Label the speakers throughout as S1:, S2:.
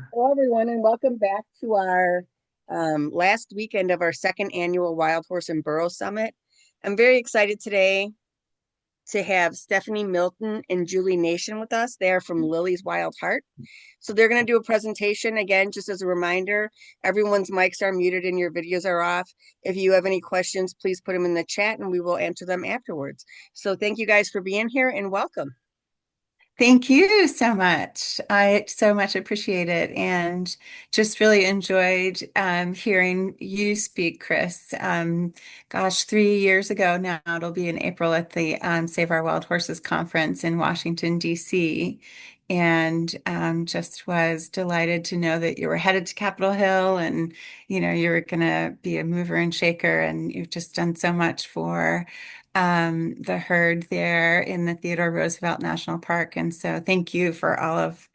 S1: Hello, everyone, and welcome back to our last weekend of our second annual Wild Horse and Burro Summit. I'm very excited today to have Stephanie Milton and Julie Nation with us. They are from Lily's Wild Heart. So they're going to do a presentation again, just as a reminder. Everyone's mics are muted and your videos are off. If you have any questions, please put them in the chat and we will answer them afterwards. So thank you guys for being here and welcome.
S2: Thank you so much. I so much appreciate it and just really enjoyed hearing you speak, Chris. Gosh, 3 years ago now, it'll be in April at the Save Our Wild Horses conference in Washington, D.C. And just was delighted to know that you were headed to Capitol Hill and, you were going to be a mover and shaker. And you've just done so much for the herd there in the Theodore Roosevelt National Park. And so thank you for all of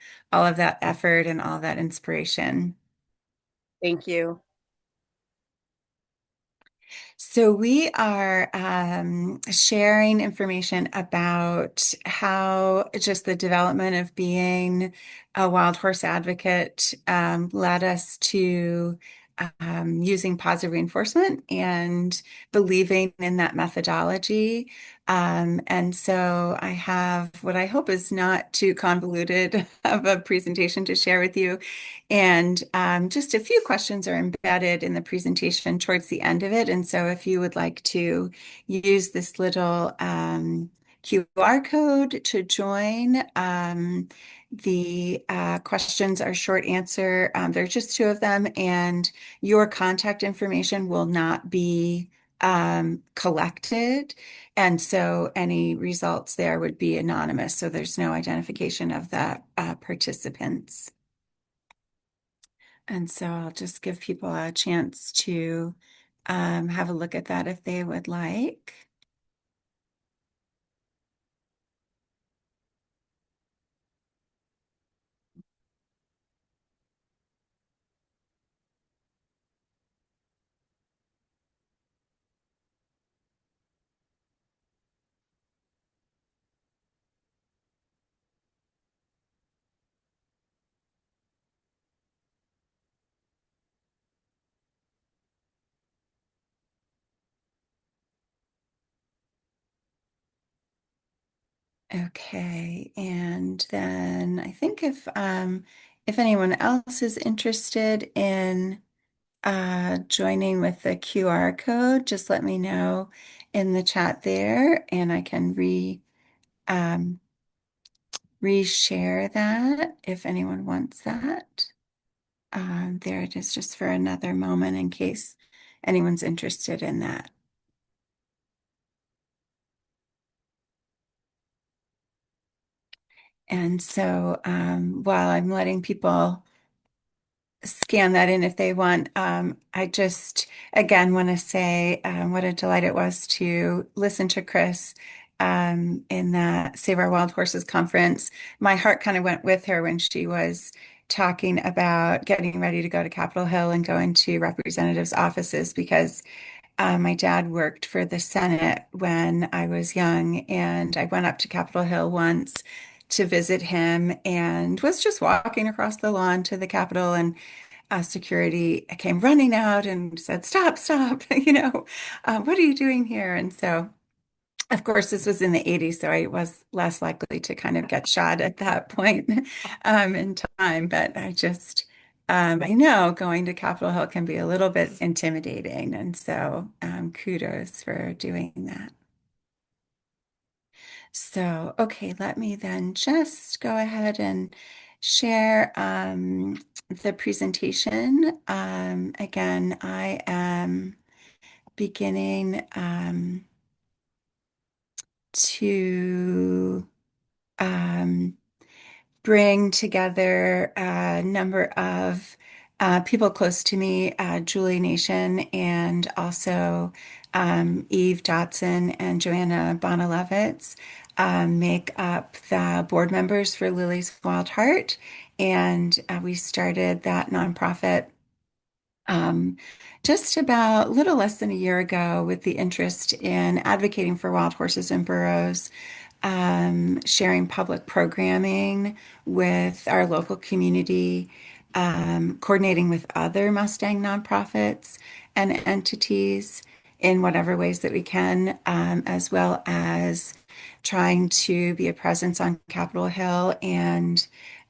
S2: that effort and all that inspiration.
S1: Thank you.
S2: So we are sharing information about how just the development of being a wild horse advocate led us to using positive reinforcement and believing in that methodology. And so I have what I hope is not too convoluted of a presentation to share with you. And just a few questions are embedded in the presentation towards the end of it. And so if you would like to use this little QR code to join, the questions are short answer. There are just two of them, and your contact information will not be collected. And so any results there would be anonymous. So there's no identification of the participants. And so I'll just give people a chance to have a look at that if they would like. Okay, and then I think if anyone else is interested in joining with the QR code, just let me know in the chat there, and I can um, reshare that if anyone wants that. There it is, just for another moment in case anyone's interested in that. And so while I'm letting people scan that in if they want, I just again want to say what a delight it was to listen to Chris in that Save Our Wild Horses conference. My heart kind of went with her when she was talking about getting ready to go to Capitol Hill and go into representatives' offices because my dad worked for the Senate when I was young, and I went up to Capitol Hill once to visit him and was just walking across the lawn to the Capitol, and security came running out and said, "Stop, stop! What are you doing here?" And so, of course, this was in the 80s, so I was less likely to kind of get shot at that point in time. But I know going to Capitol Hill can be a little bit intimidating. And so kudos for doing that. So, okay, let me then just go ahead and share the presentation. Again, I am beginning to um, bring together a number of people close to me, Julie Nation, and also Eve Dotson and Joanna Bonalevitz make up the board members for Lily's Wild Heart. And we started that nonprofit um, just about a little less than a year ago with the interest in advocating for wild horses and burros, sharing public programming with our local community, coordinating with other Mustang nonprofits and entities in whatever ways that we can, as well as trying to be a presence on Capitol Hill and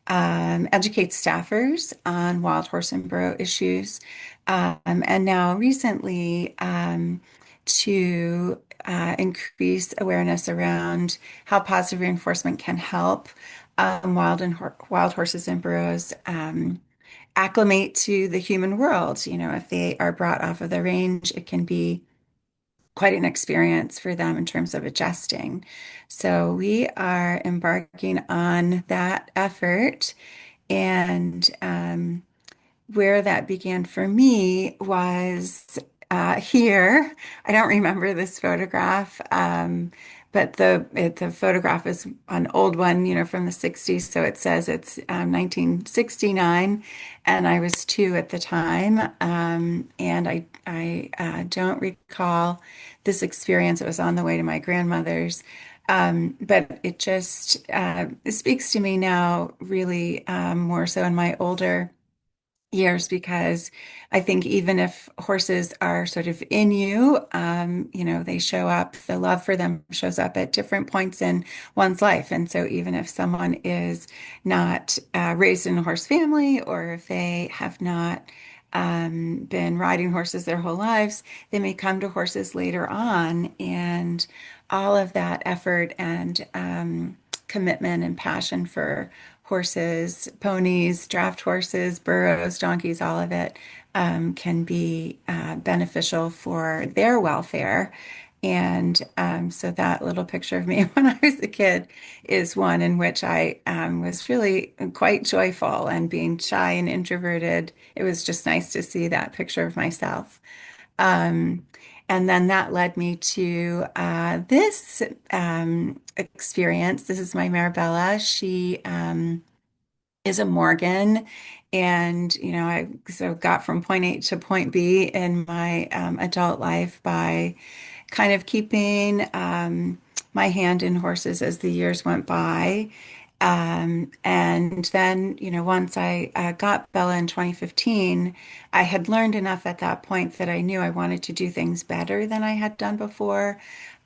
S2: educate staffers on wild horse and burro issues. And now recently, to increase awareness around how positive reinforcement can help wild horses and burros acclimate to the human world. You know, if they are brought off of the range, it can be quite an experience for them in terms of adjusting. So we are embarking on that effort. And where that began for me was here. I don't remember this photograph, but the photograph is an old one, you know, from the 60s. So it says it's 1969, and I was 2 at the time. And I don't recall this experience. It was on the way to my grandmother's. But it just it speaks to me now, really more so in my older years, because I think even if horses are sort of in you, you know, they show up, the love for them shows up at different points in one's life. And so even if someone is not raised in a horse family, or if they have not been riding horses their whole lives, they may come to horses later on, and all of that effort and commitment and passion for horses, ponies, draft horses, burros, donkeys, all of it can be beneficial for their welfare. And so that little picture of me when I was a kid is one in which I was really quite joyful, and being shy and introverted, it was just nice to see that picture of myself. Um, and then that led me to this experience. This is my Marabella. She is a Morgan. And, you know, I so got from point A to point B in my adult life by kind of keeping my hand in horses as the years went by. And then, you know, once I got Bella in 2015, I had learned enough at that point that I knew I wanted to do things better than I had done before.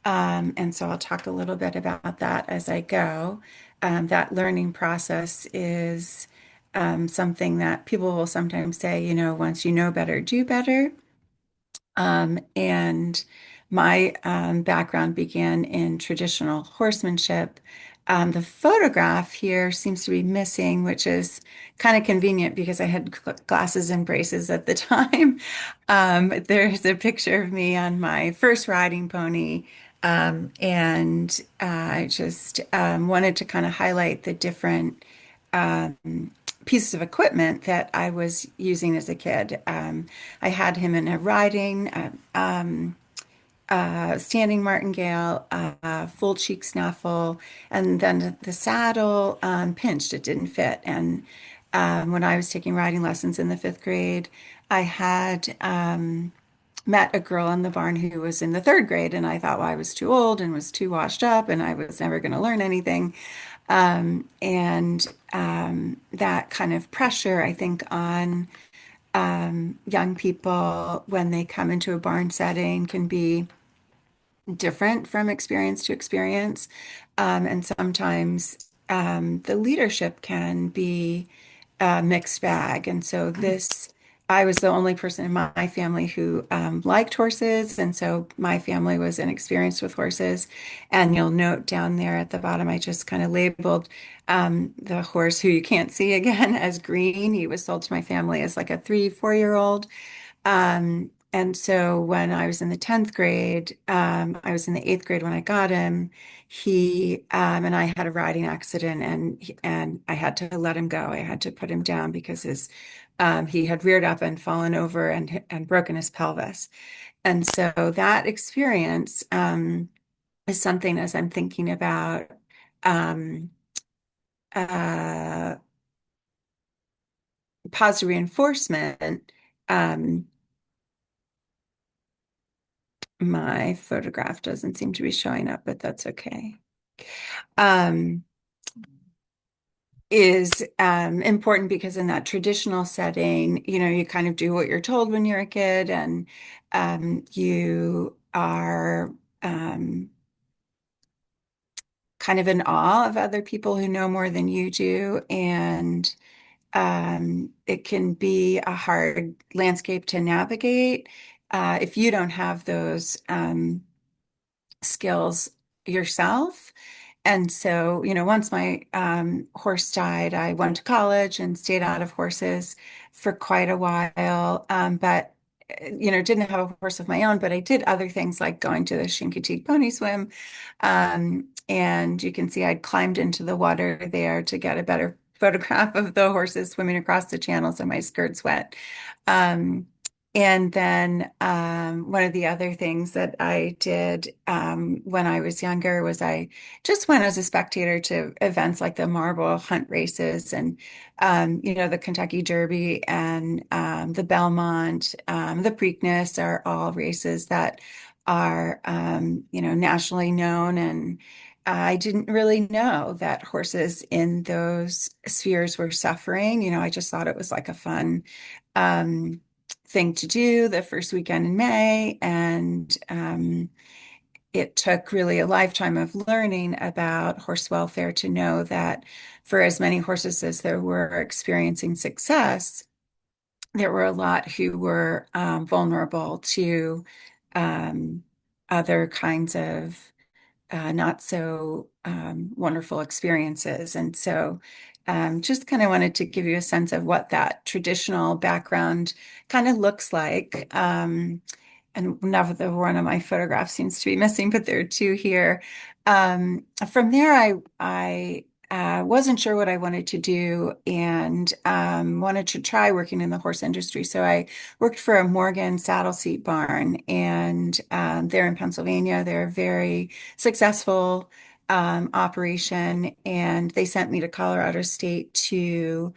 S2: And so I'll talk a little bit about that as I go. That learning process is something that people will sometimes say, you know, once you know better, do better. And my background began in traditional horsemanship. The photograph here seems to be missing, which is kind of convenient because I had glasses and braces at the time. There's a picture of me on my first riding pony. And I just wanted to kind of highlight the different pieces of equipment that I was using as a kid. I had him in a riding, standing martingale, full cheek snaffle, and then the saddle pinched. It didn't fit. And when I was taking riding lessons in the 5th grade, I had met a girl in the barn who was in the 3rd grade, and I thought, well, I was too old and was too washed up, and I was never going to learn anything. And that kind of pressure, I think, on young people when they come into a barn setting can be different from experience to experience. And sometimes the leadership can be a mixed bag. And so I was the only person in my family who liked horses. And so my family was inexperienced with horses. And you'll note down there at the bottom, I just kind of labeled the horse who you can't see again as Green. He was sold to my family as like a 3, 4-year-old. And so when I was in the 10th grade, I was in the 8th grade when I got him. He and I had a riding accident, and I had to let him go. I had to put him down because his he had reared up and fallen over and broken his pelvis. And so that experience is something, as I'm thinking about um, uh, positive reinforcement. Um, My photograph doesn't seem to be showing up, but that's okay. Um, is important because in that traditional setting, you kind of do what you're told when you're a kid, and you are um, kind of in awe of other people who know more than you do. And it can be a hard landscape to navigate if you don't have those skills yourself. And so, once my horse died, I went to college and stayed out of horses for quite a while. But didn't have a horse of my own, but I did other things like going to the Chincoteague pony swim. And you can see I'd climbed into the water there to get a better photograph of the horses swimming across the channel so my skirt's wet. Um, and then one of the other things that I did when I was younger was I just went as a spectator to events like the marble hunt races and, the Kentucky Derby and the Belmont, the Preakness are all races that are, nationally known. And I didn't really know that horses in those spheres were suffering. I just thought it was like a fun um, thing to do the first weekend in May. And it took really a lifetime of learning about horse welfare to know that for as many horses as there were experiencing success, there were a lot who were vulnerable to um, other kinds of not so wonderful experiences. And so just kind of wanted to give you a sense of what that traditional background kind of looks like. And another one of my photographs seems to be missing, but there are two here. From there, I wasn't sure what I wanted to do and wanted to try working in the horse industry. So I worked for a Morgan saddle seat barn, and they're in Pennsylvania. They're a very successful operation, and they sent me to Colorado State to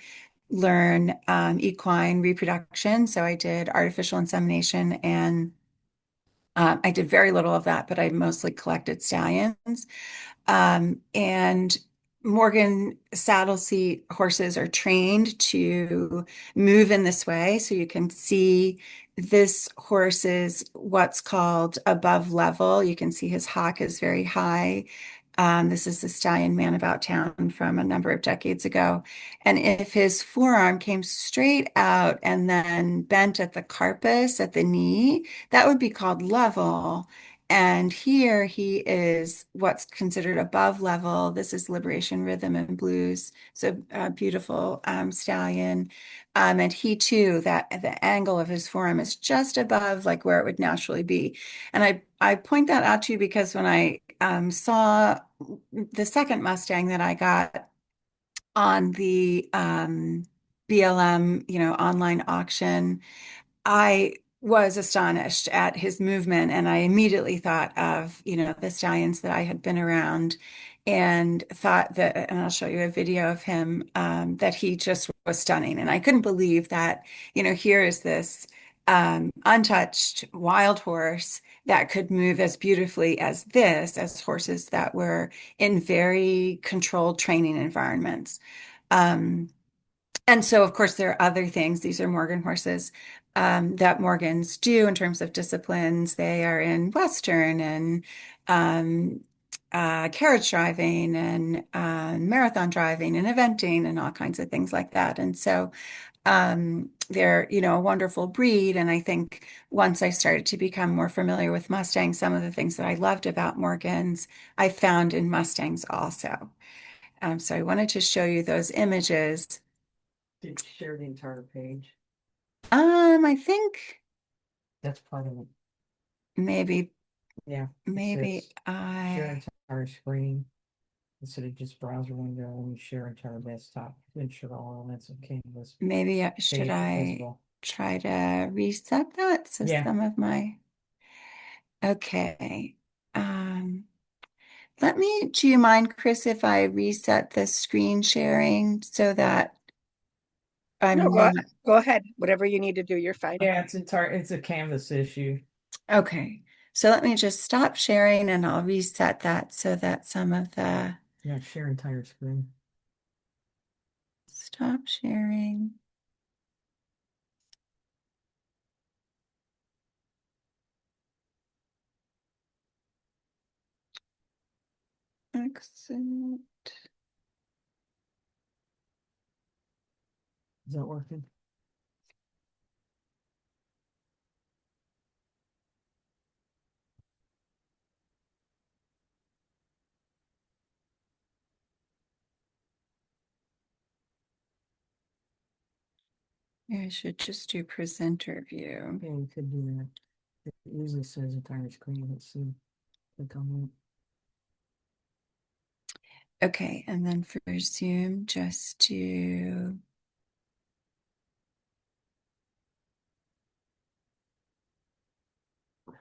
S2: learn equine reproduction. So I did artificial insemination and I did very little of that, but I mostly collected stallions. And Morgan saddle seat horses are trained to move in this way. So you can see this horse is what's called above level. You can see his hock is very high. This is the stallion Man About Town from a number of decades ago. And if his forearm came straight out and then bent at the carpus at the knee, that would be called level. And here he is what's considered above level. This is Liberation Rhythm and Blues. So a beautiful stallion. And he too, that the angle of his forearm is just above like where it would naturally be. And I point that out to you because when I saw the second Mustang that I got on the BLM, online auction, I was astonished at his movement, and I immediately thought of, the stallions that I had been around and thought that, and I'll show you a video of him, that he just was stunning. And I couldn't believe that, here is this untouched wild horse that could move as beautifully as this, as horses that were in very controlled training environments. Um, and so, of course, there are other things. These are Morgan horses that Morgans do in terms of disciplines. They are in Western and um, carriage driving and marathon driving and eventing and all kinds of things like that. And so they're, a wonderful breed. And I think once I started to become more familiar with Mustangs, some of the things that I loved about Morgans, I found in Mustangs also. So I wanted to show you those images.
S3: Did you share the entire page?
S2: I think
S3: That's part of it.
S2: maybe
S3: Yeah. It
S2: maybe
S3: says share
S2: I
S3: entire screen instead of just browser window and share entire desktop. Ensure all elements of Canvas
S2: maybe should
S3: page are
S2: I
S3: visible.
S2: try to reset that so
S3: Yeah.
S2: some of my okay. Um, do you mind, Chris, if I reset the screen sharing so that
S1: No,
S2: I'm
S1: go
S2: not
S1: go ahead. Whatever you need to do, you're fine.
S3: Yeah, it's a Canvas issue.
S2: okay. So let me just stop sharing and I'll reset that so that some of the
S3: Yeah, share entire screen.
S2: Stop sharing. Exit.
S3: Is that working?
S2: I should just do presenter view.
S3: Yeah, you could do that. It usually says entire screen. Let's see. Click on
S2: Okay, and then for Zoom, just do
S3: it.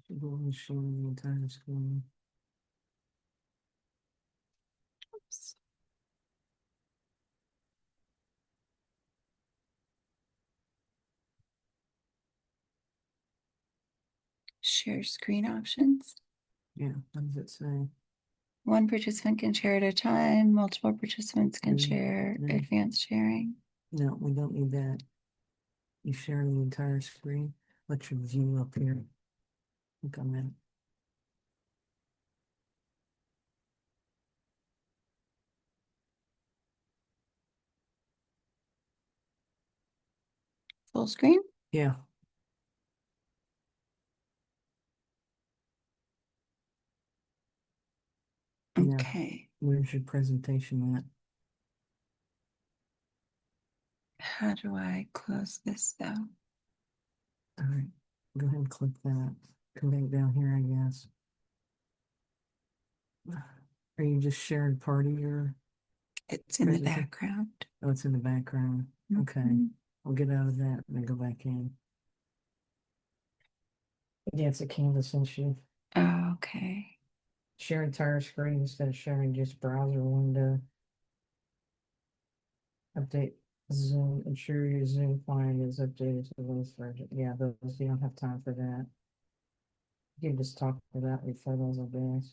S3: Should go and show the entire screen.
S2: oops, share screen options.
S3: Yeah, what does it say?
S2: One participant can share at a time, multiple participants can share,
S3: No.
S2: advanced sharing.
S3: No, we don't need that. You share the entire screen. Let your view up here. Click on that.
S2: Full screen?
S3: Yeah. Yeah.
S2: Okay.
S3: Where's your presentation at?
S2: How do I close this though?
S3: All right. Go ahead and click that. Come back down here, I guess. Are you just sharing party or
S2: It's in the
S3: presentation?
S2: background.
S3: Oh, it's in the background. Okay.
S2: Mhm.
S3: I'll get out of that and then go back in. Yeah, it's a Canvas issue.
S2: Oh, okay.
S3: Share entire screen instead of sharing just browser window. Update Zoom. Ensure your Zoom client is updated to the latest version. Yeah, those you don't have time for that. You can just talk about your photos, I guess.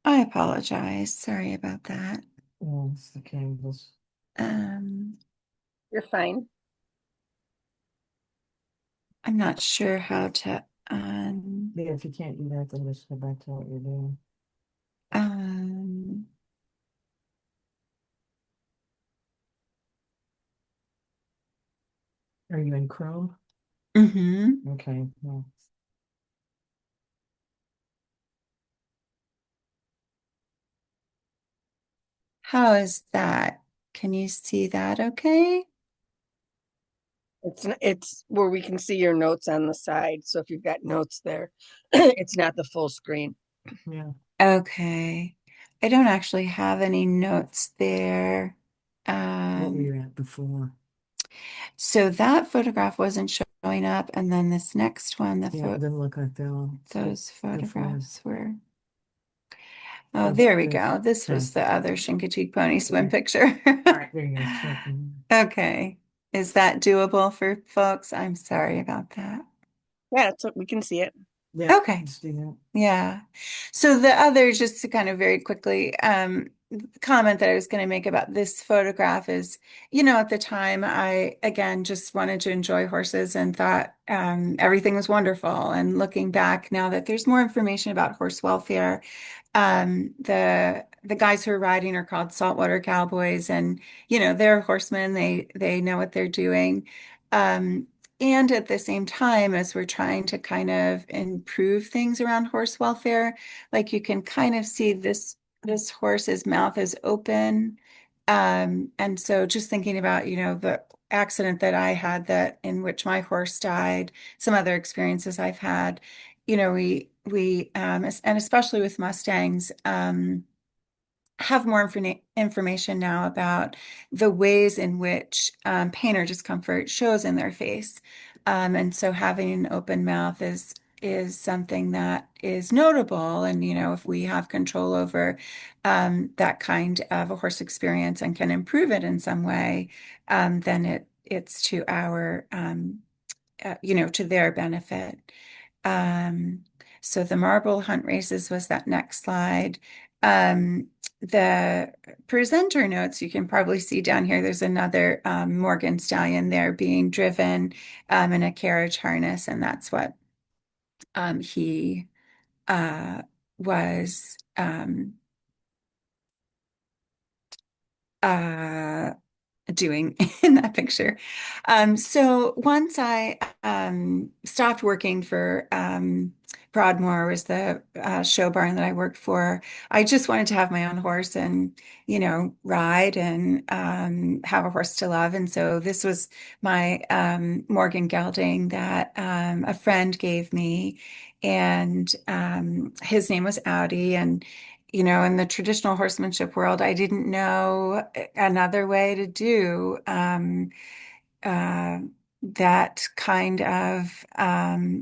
S2: I apologize. Sorry about that.
S3: Oh, it's the Canvas.
S2: Um,
S1: You're fine.
S2: I'm not sure how to
S3: Yeah, if you can't do that, then just go back to what you're doing.
S2: um
S3: Are you in Chrome?
S2: mhm.
S3: Okay, well,
S2: How is that? Can you see that okay?
S1: It's where we can see your notes on the side. So if you've got notes there, it's not the full screen.
S3: yeah.
S2: Okay. I don't actually have any notes there.
S3: What were
S2: Um,
S3: you at before?
S2: so that photograph wasn't showing up, and then this next one,
S3: Yeah, it doesn't look like that one.
S2: those
S3: Go forward.
S2: photographs were. Oh,
S3: That's
S2: there we
S3: good.
S2: go. This
S3: Okay.
S2: was the other Chincoteague pony swim
S3: Okay.
S2: picture.
S3: All right, there you go. Second.
S2: Okay. Is that doable for folks? I'm sorry about that.
S1: Yeah, so we can see it.
S3: Yeah,
S2: Okay.
S3: let's do that.
S2: Yeah. So the other, just to kind of very quickly comment that I was going to make about this photograph is, at the time I again just wanted to enjoy horses and thought everything was wonderful. And looking back now that there's more information about horse welfare, the guys who are riding are called saltwater cowboys, and they're horsemen. They know what they're doing. Um, and at the same time, as we're trying to kind of improve things around horse welfare, like you can kind of see this horse's mouth is open. And so just thinking about, the accident that I had that in which my horse died, some other experiences I've had, and especially with Mustangs, have more information now about the ways in which pain or discomfort shows in their face. And so having an open mouth is something that is notable. And, if we have control over that kind of a horse experience and can improve it in some way, then it's to our, to their benefit. Um, So the marble hunt races was that next slide. The presenter notes, you can probably see down here, there's another Morgan stallion there being driven in a carriage harness, and that's what he was uh, doing in that picture. So once I stopped working for Broadmoor was the show barn that I worked for. I just wanted to have my own horse and, ride and have a horse to love. And so this was my Morgan gelding that a friend gave me. And his name was Audi. And in the traditional horsemanship world, I didn't know another way to do uh, that kind of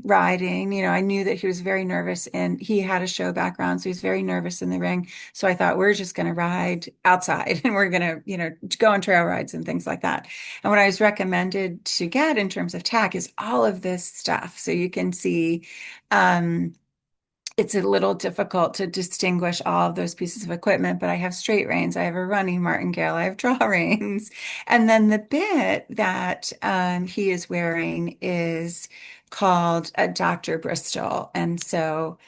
S2: riding. I knew that he was very nervous and he had a show background, so he was very nervous in the ring. So I thought we're just going to ride outside and we're going to, go on trail rides and things like that. And what I was recommended to get in terms of tack is all of this stuff. So you can see. It's a little difficult to distinguish all of those pieces of equipment, but I have straight reins, I have a running martingale, I have draw reins. And then the bit that he is wearing is called a Dr. Bristol. And so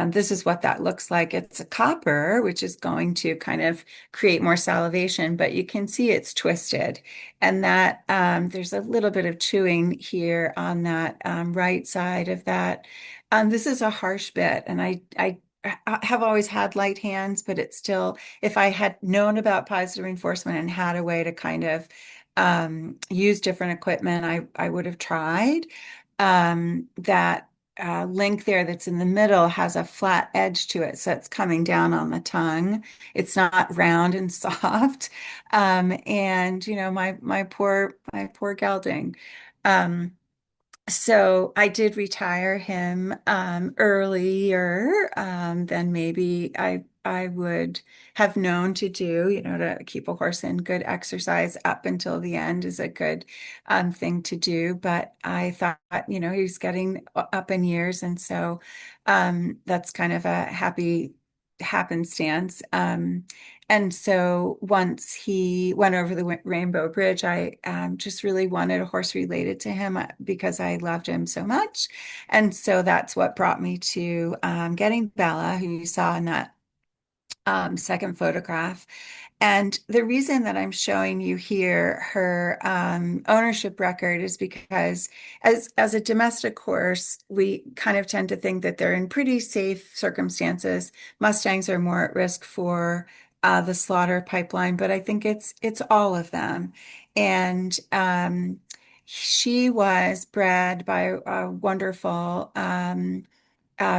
S2: this is what that looks like. It's a copper, which is going to kind of create more salivation, but you can see it's twisted. And that there's a little bit of chewing here on that right side of that. This is a harsh bit, and I have always had light hands, but it's still, if I had known about positive reinforcement and had a way to kind of use different equipment, I would have tried. That link there that's in the middle has a flat edge to it, so it's coming down on the tongue. It's not round and soft. And my poor gelding. Um, so I did retire him earlier than maybe I would have known to do. To keep a horse in good exercise up until the end is a good thing to do. But I thought, he's getting up in years, and so that's kind of a happy happenstance. And so once he went over the Rainbow Bridge, I just really wanted a horse related to him because I loved him so much. And so that's what brought me to getting Bella, who you saw in that second photograph. And the reason that I'm showing you here her ownership record is because as a domestic horse, we kind of tend to think that they're in pretty safe circumstances. Mustangs are more at risk for the slaughter pipeline, but I think it's all of them. And she was bred by a wonderful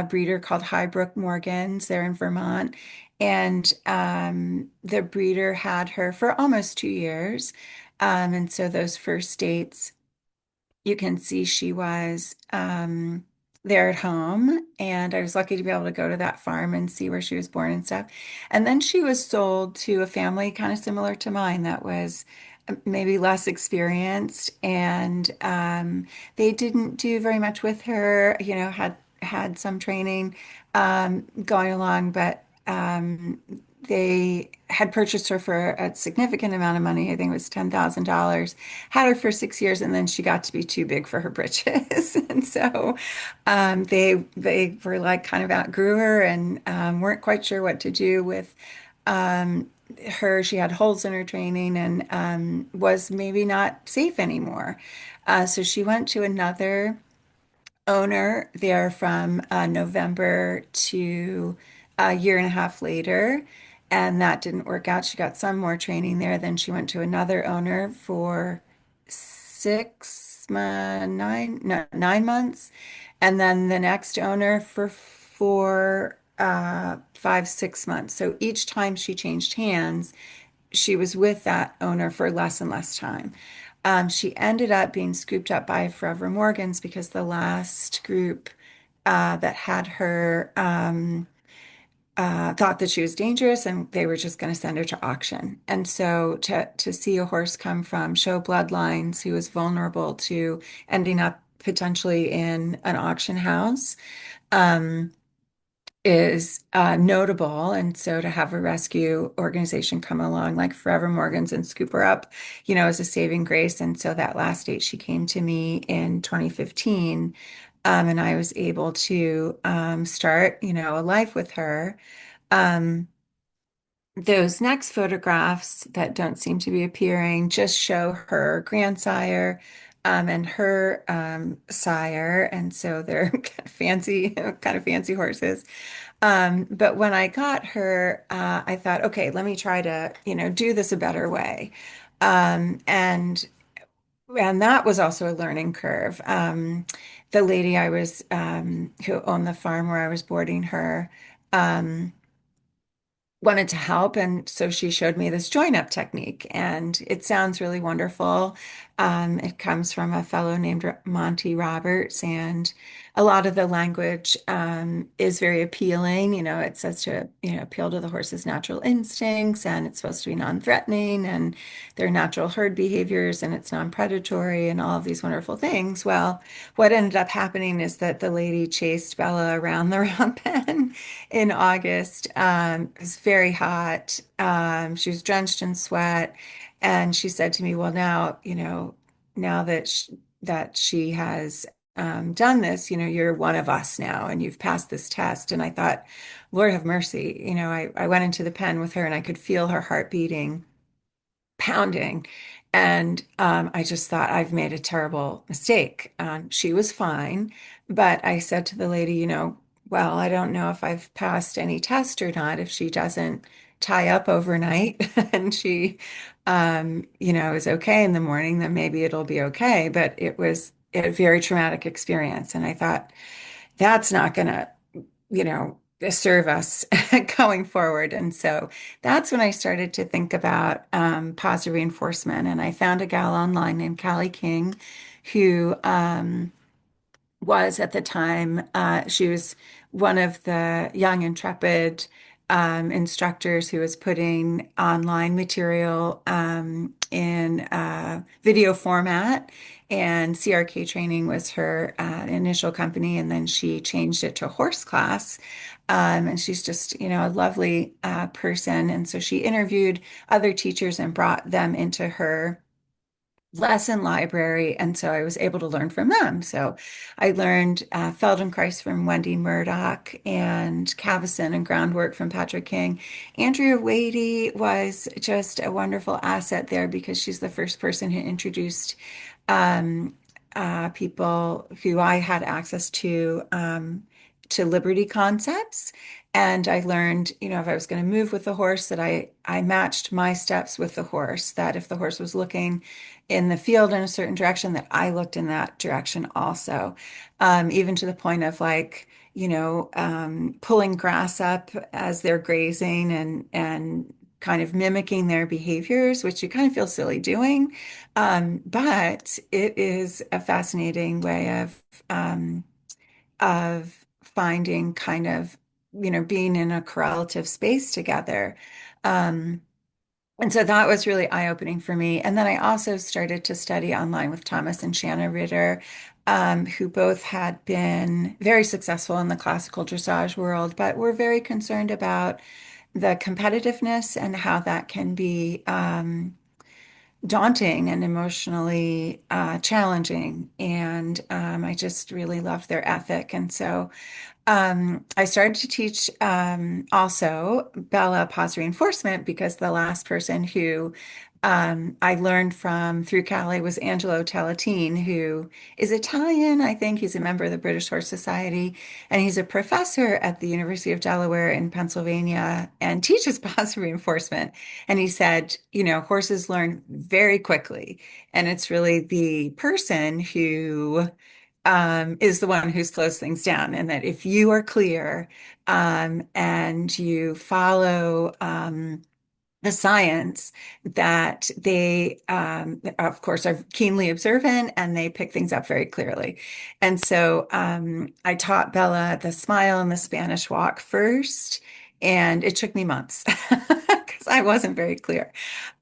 S2: breeder called Highbrook Morgans. They're in Vermont. And the breeder had her for almost 2 years. And so those first dates, you can see she was there at home. And I was lucky to be able to go to that farm and see where she was born and stuff. And then she was sold to a family kind of similar to mine that was maybe less experienced. And they didn't do very much with her, had some training going along, but they had purchased her for a significant amount of money. I think it was $10,000. Had her for 6 years, and then she got to be too big for her britches, and so they were like kind of outgrew her and weren't quite sure what to do with um, her. She had holes in her training and was maybe not safe anymore. So she went to another owner there from November to a year and a half later, and that didn't work out. She got some more training there. Then she went to another owner for 9 months, and then the next owner for 5, 6 months. So each time she changed hands, she was with that owner for less and less time. She ended up being scooped up by Forever Morgans because the last group that had her thought that she was dangerous and they were just going to send her to auction. And so to see a horse come from show bloodlines who was vulnerable to ending up potentially in an auction house, is notable. And so to have a rescue organization come along like Forever Morgans and scoop her up, is a saving grace. And so that last date, she came to me in 2015, and I was able to start, a life with her. Um, those next photographs that don't seem to be appearing just show her grandsire and her sire, and so they're kind of fancy horses. But when I got her, I thought, okay, let me try to, do this a better way. Um, and and that was also a learning curve. The lady who owned the farm where I was boarding her, um, wanted to help. And so she showed me this join up technique, and it sounds really wonderful. It comes from a fellow named Monty Roberts, and a lot of the language is very appealing. It says to, appeal to the horse's natural instincts, and it's supposed to be non-threatening, and their natural herd behaviors, and it's non-predatory, and all of these wonderful things. Well, what ended up happening is that the lady chased Bella around the round pen in August. It was very hot. She was drenched in sweat. And she said to me, well, now, now that she has done this, you're one of us now and you've passed this test. And I thought, Lord have mercy. I went into the pen with her and I could feel her heart beating, pounding. And I just thought, I've made a terrible mistake. She was fine, but I said to the lady, well, I don't know if I've passed any test or not if she doesn't tie up overnight and she, is okay in the morning, then maybe it'll be okay. But it was a very traumatic experience. And I thought, that's not going to, serve us going forward. And so that's when I started to think about positive reinforcement. And I found a gal online named Callie King who was at the time, she was one of the young, intrepid instructors who was putting online material in video format. And CRK Training was her initial company, and then she changed it to horse class. And she's just, a lovely person. And so she interviewed other teachers and brought them into her lesson library. And so I was able to learn from them. So I learned Feldenkrais from Wendy Murdoch and Cavison and groundwork from Patrick King. Andrea Wadey was just a wonderful asset there because she's the first person who introduced um, people who I had access to liberty concepts. And I learned, if I was going to move with the horse, that I matched my steps with the horse, that if the horse was looking in the field in a certain direction, that I looked in that direction also. Even to the point of like, pulling grass up as they're grazing and kind of mimicking their behaviors, which you kind of feel silly doing. But it is a fascinating way of finding kind of, being in a correlative space together. Um, and so that was really eye-opening for me. And then I also started to study online with Thomas and Shanna Ritter, who both had been very successful in the classical dressage world, but were very concerned about the competitiveness and how that can be daunting and emotionally challenging. And I just really loved their ethic. And so I started to teach also Bella pause reinforcement because the last person who I learned from through Cali was Angelo Talatine, who is Italian. I think he's a member of the British Horse Society, and he's a professor at the University of Delaware in Pennsylvania and teaches pause reinforcement. And he said, horses learn very quickly, and it's really the person who is the one who slows things down. And that if you are clear and you follow the science, that they, of course, are keenly observant and they pick things up very clearly. And so I taught Bella the smile and the Spanish walk first. And it took me months because I wasn't very clear.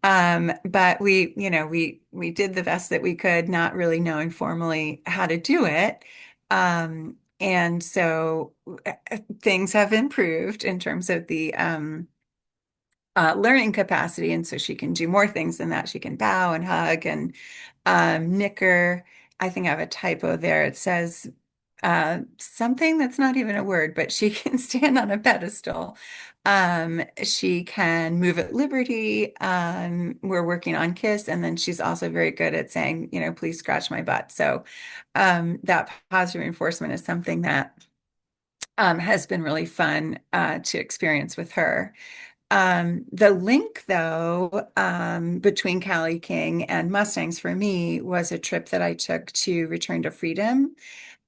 S2: But we did the best that we could, not really knowing formally how to do it. And so things have improved in terms of the learning capacity. And so she can do more things than that. She can bow and hug and nicker. I think I have a typo there. It says something that's not even a word, but she can stand on a pedestal. She can move at liberty. We're working on kiss, and then she's also very good at saying, please scratch my butt. So that positive reinforcement is something that has been really fun to experience with her. The link, though, between Cali King and Mustangs for me was a trip that I took to Return to Freedom.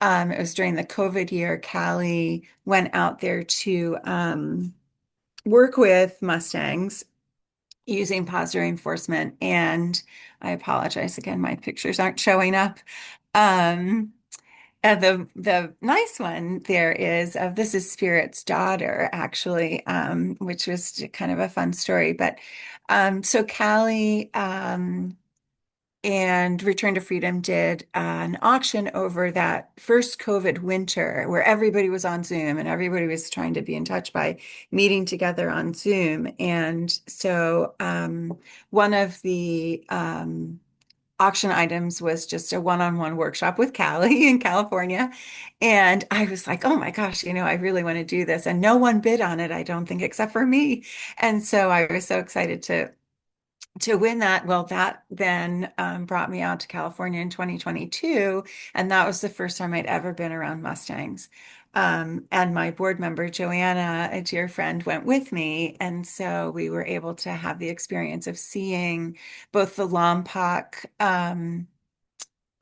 S2: It was during the COVID year. Cali went out there to work with Mustangs using positive reinforcement. And I apologize again, my pictures aren't showing up. Um, the nice one there is this is Spirit's daughter, actually, which was kind of a fun story. But so Callie and Return to Freedom did an auction over that first COVID winter where everybody was on Zoom and everybody was trying to be in touch by meeting together on Zoom. And so one of the auction items was just a one-on-one workshop with Callie in California. And I was like, oh my gosh, I really want to do this. And no one bid on it, I don't think, except for me. And so I was so excited to win that. Well, that then brought me out to California in 2022. And that was the first time I'd ever been around Mustangs. And my board member, Joanna, a dear friend, went with me. And so we were able to have the experience of seeing both the Lompoc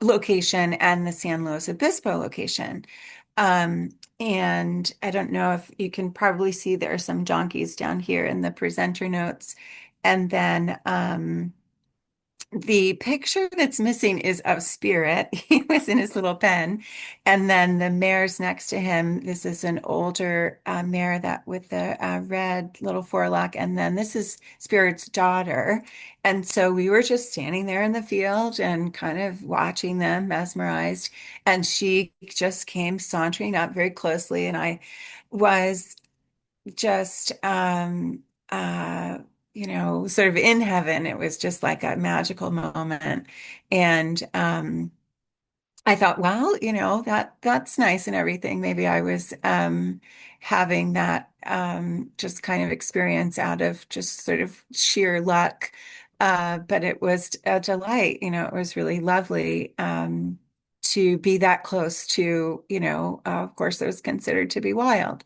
S2: location and the San Luis Obispo location. Um, and I don't know if you can probably see there are some donkeys down here in the presenter notes. And then the picture that's missing is of Spirit. He was in his little pen. And then the mare's next to him. This is an older mare that with the red little forelock. And then this is Spirit's daughter. And so we were just standing there in the field and kind of watching them, mesmerized. And she just came sauntering up very closely. And I was just sort of in heaven. It was just like a magical moment. And I thought, well, that's nice and everything. Maybe I was having that just kind of experience out of just sort of sheer luck. But it was a delight. It was really lovely to be that close to, of course, it was considered to be wild.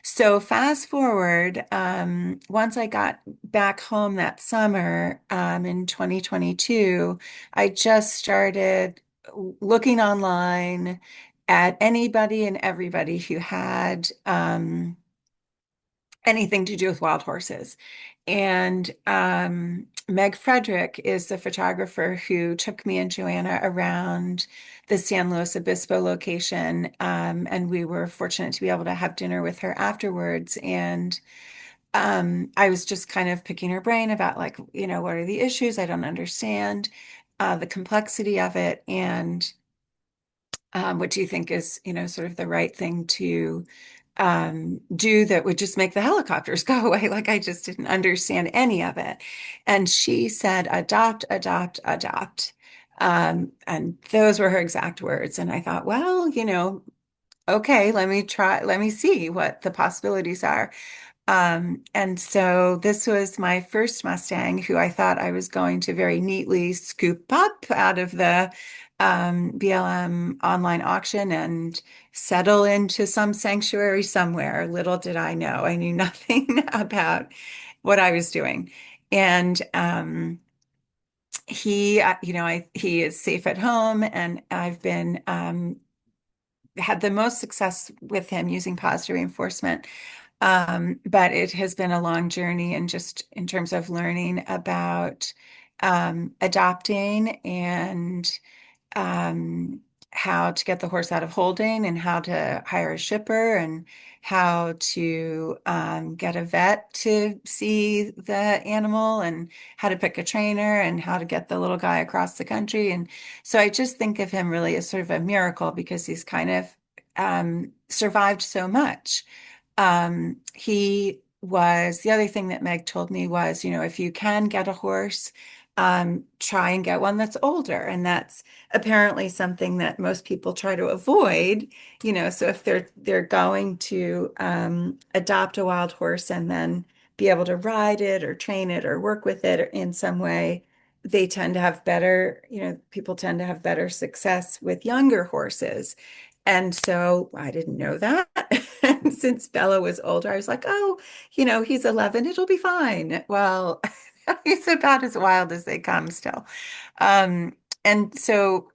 S2: So fast forward, once I got back home that summer in 2022, I just started looking online at anybody and everybody who had anything to do with wild horses. And Meg Frederick is the photographer who took me and Joanna around the San Luis Obispo location. And we were fortunate to be able to have dinner with her afterwards. And I was just kind of picking her brain about like, what are the issues? I don't understand the complexity of it. And what do you think is, sort of the right thing to do that would just make the helicopters go away? Like I just didn't understand any of it. And she said, adopt, adopt, adopt. And those were her exact words. And I thought, well, okay, let me see what the possibilities are. And so this was my first Mustang who I thought I was going to very neatly scoop up out of the BLM online auction and settle into some sanctuary somewhere. Little did I know. I knew nothing about what I was doing. And he is safe at home, and I've been had the most success with him using positive reinforcement. But it has been a long journey and just in terms of learning about adopting and um, how to get the horse out of holding and how to hire a shipper and how to get a vet to see the animal and how to pick a trainer and how to get the little guy across the country. And so I just think of him really as sort of a miracle because he's kind of survived so much. The other thing that Meg told me was, if you can get a horse, try and get one that's older. And that's apparently something that most people try to avoid, so if they're going to adopt a wild horse and then be able to ride it or train it or work with it in some way, they tend to have better, people tend to have better success with younger horses. And so I didn't know that. And since Bella was older, I was like, oh, he's 11, it'll be fine. Well, he's about as wild as they come still. And so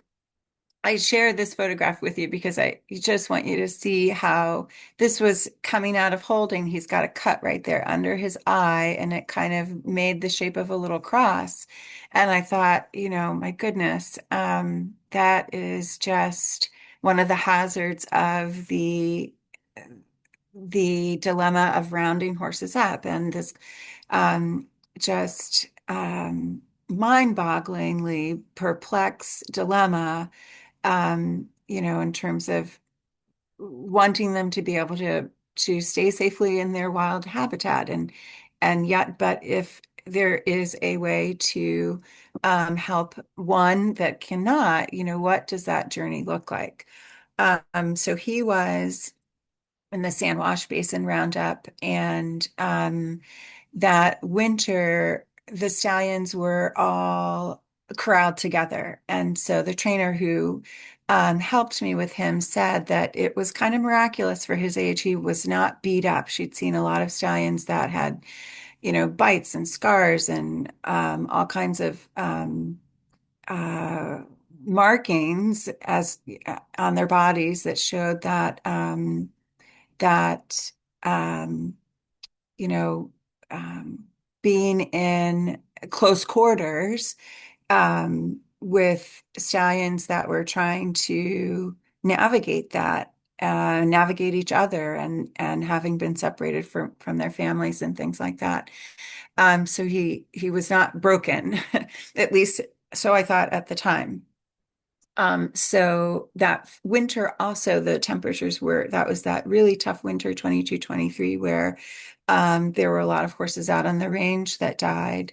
S2: I shared this photograph with you because I just want you to see how this was coming out of holding. He's got a cut right there under his eye, and it kind of made the shape of a little cross. And I thought, my goodness, that is just one of the hazards of the dilemma of rounding horses up, and this just mind-bogglingly perplexed dilemma, in terms of wanting them to be able to stay safely in their wild habitat, and yet, but if there is a way to help one that cannot, what does that journey look like? So he was in the San Wash Basin Roundup, and that winter, the stallions were all corralled together. And so the trainer who helped me with him said that it was kind of miraculous for his age. He was not beat up. She'd seen a lot of stallions that had, bites and scars and all kinds of uh, markings as on their bodies that showed that um, you know, um, being in close quarters with stallions that were trying to navigate that, navigate each other, and having been separated from their families and things like that. So he was not broken, at least so I thought at the time. So that winter also the temperatures that was that really tough winter, 22, 23, where there were a lot of horses out on the range that died.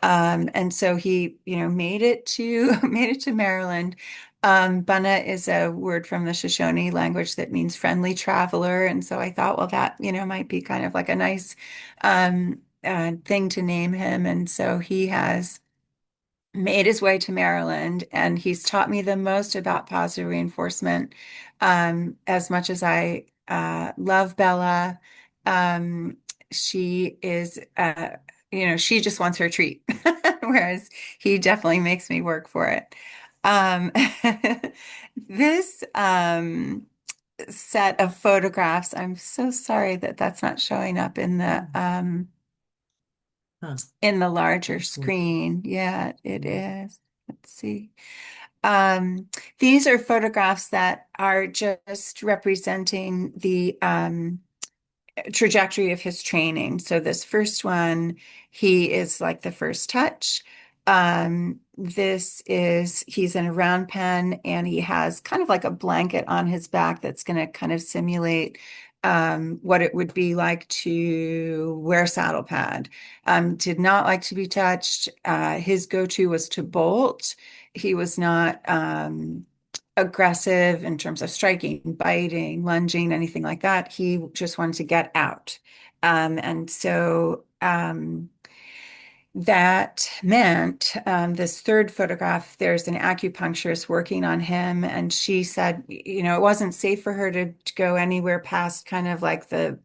S2: And so he, made it to made it to Maryland. Bunna is a word from the Shoshone language that means friendly traveler. And so I thought, well, that, might be kind of like a nice thing to name him. And so he has made his way to Maryland, and he's taught me the most about positive reinforcement. As much as I love Bella, um, she is, she just wants her treat, whereas he definitely makes me work for it. Um, this set of photographs, I'm so sorry that that's not showing up
S3: Huh.
S2: in the larger
S3: That's cool.
S2: screen. Yeah, it
S3: Yeah.
S2: is. Let's see. These are photographs that are just representing the trajectory of his training. So this first one, he is like the first touch. He's in a round pen, and he has kind of like a blanket on his back that's going to kind of simulate what it would be like to wear a saddle pad. Did not like to be touched. His go-to was to bolt. He was not aggressive in terms of striking, biting, lunging, anything like that. He just wanted to get out. And so that meant this third photograph, there's an acupuncturist working on him, and she said, it wasn't safe for her to go anywhere past kind of like the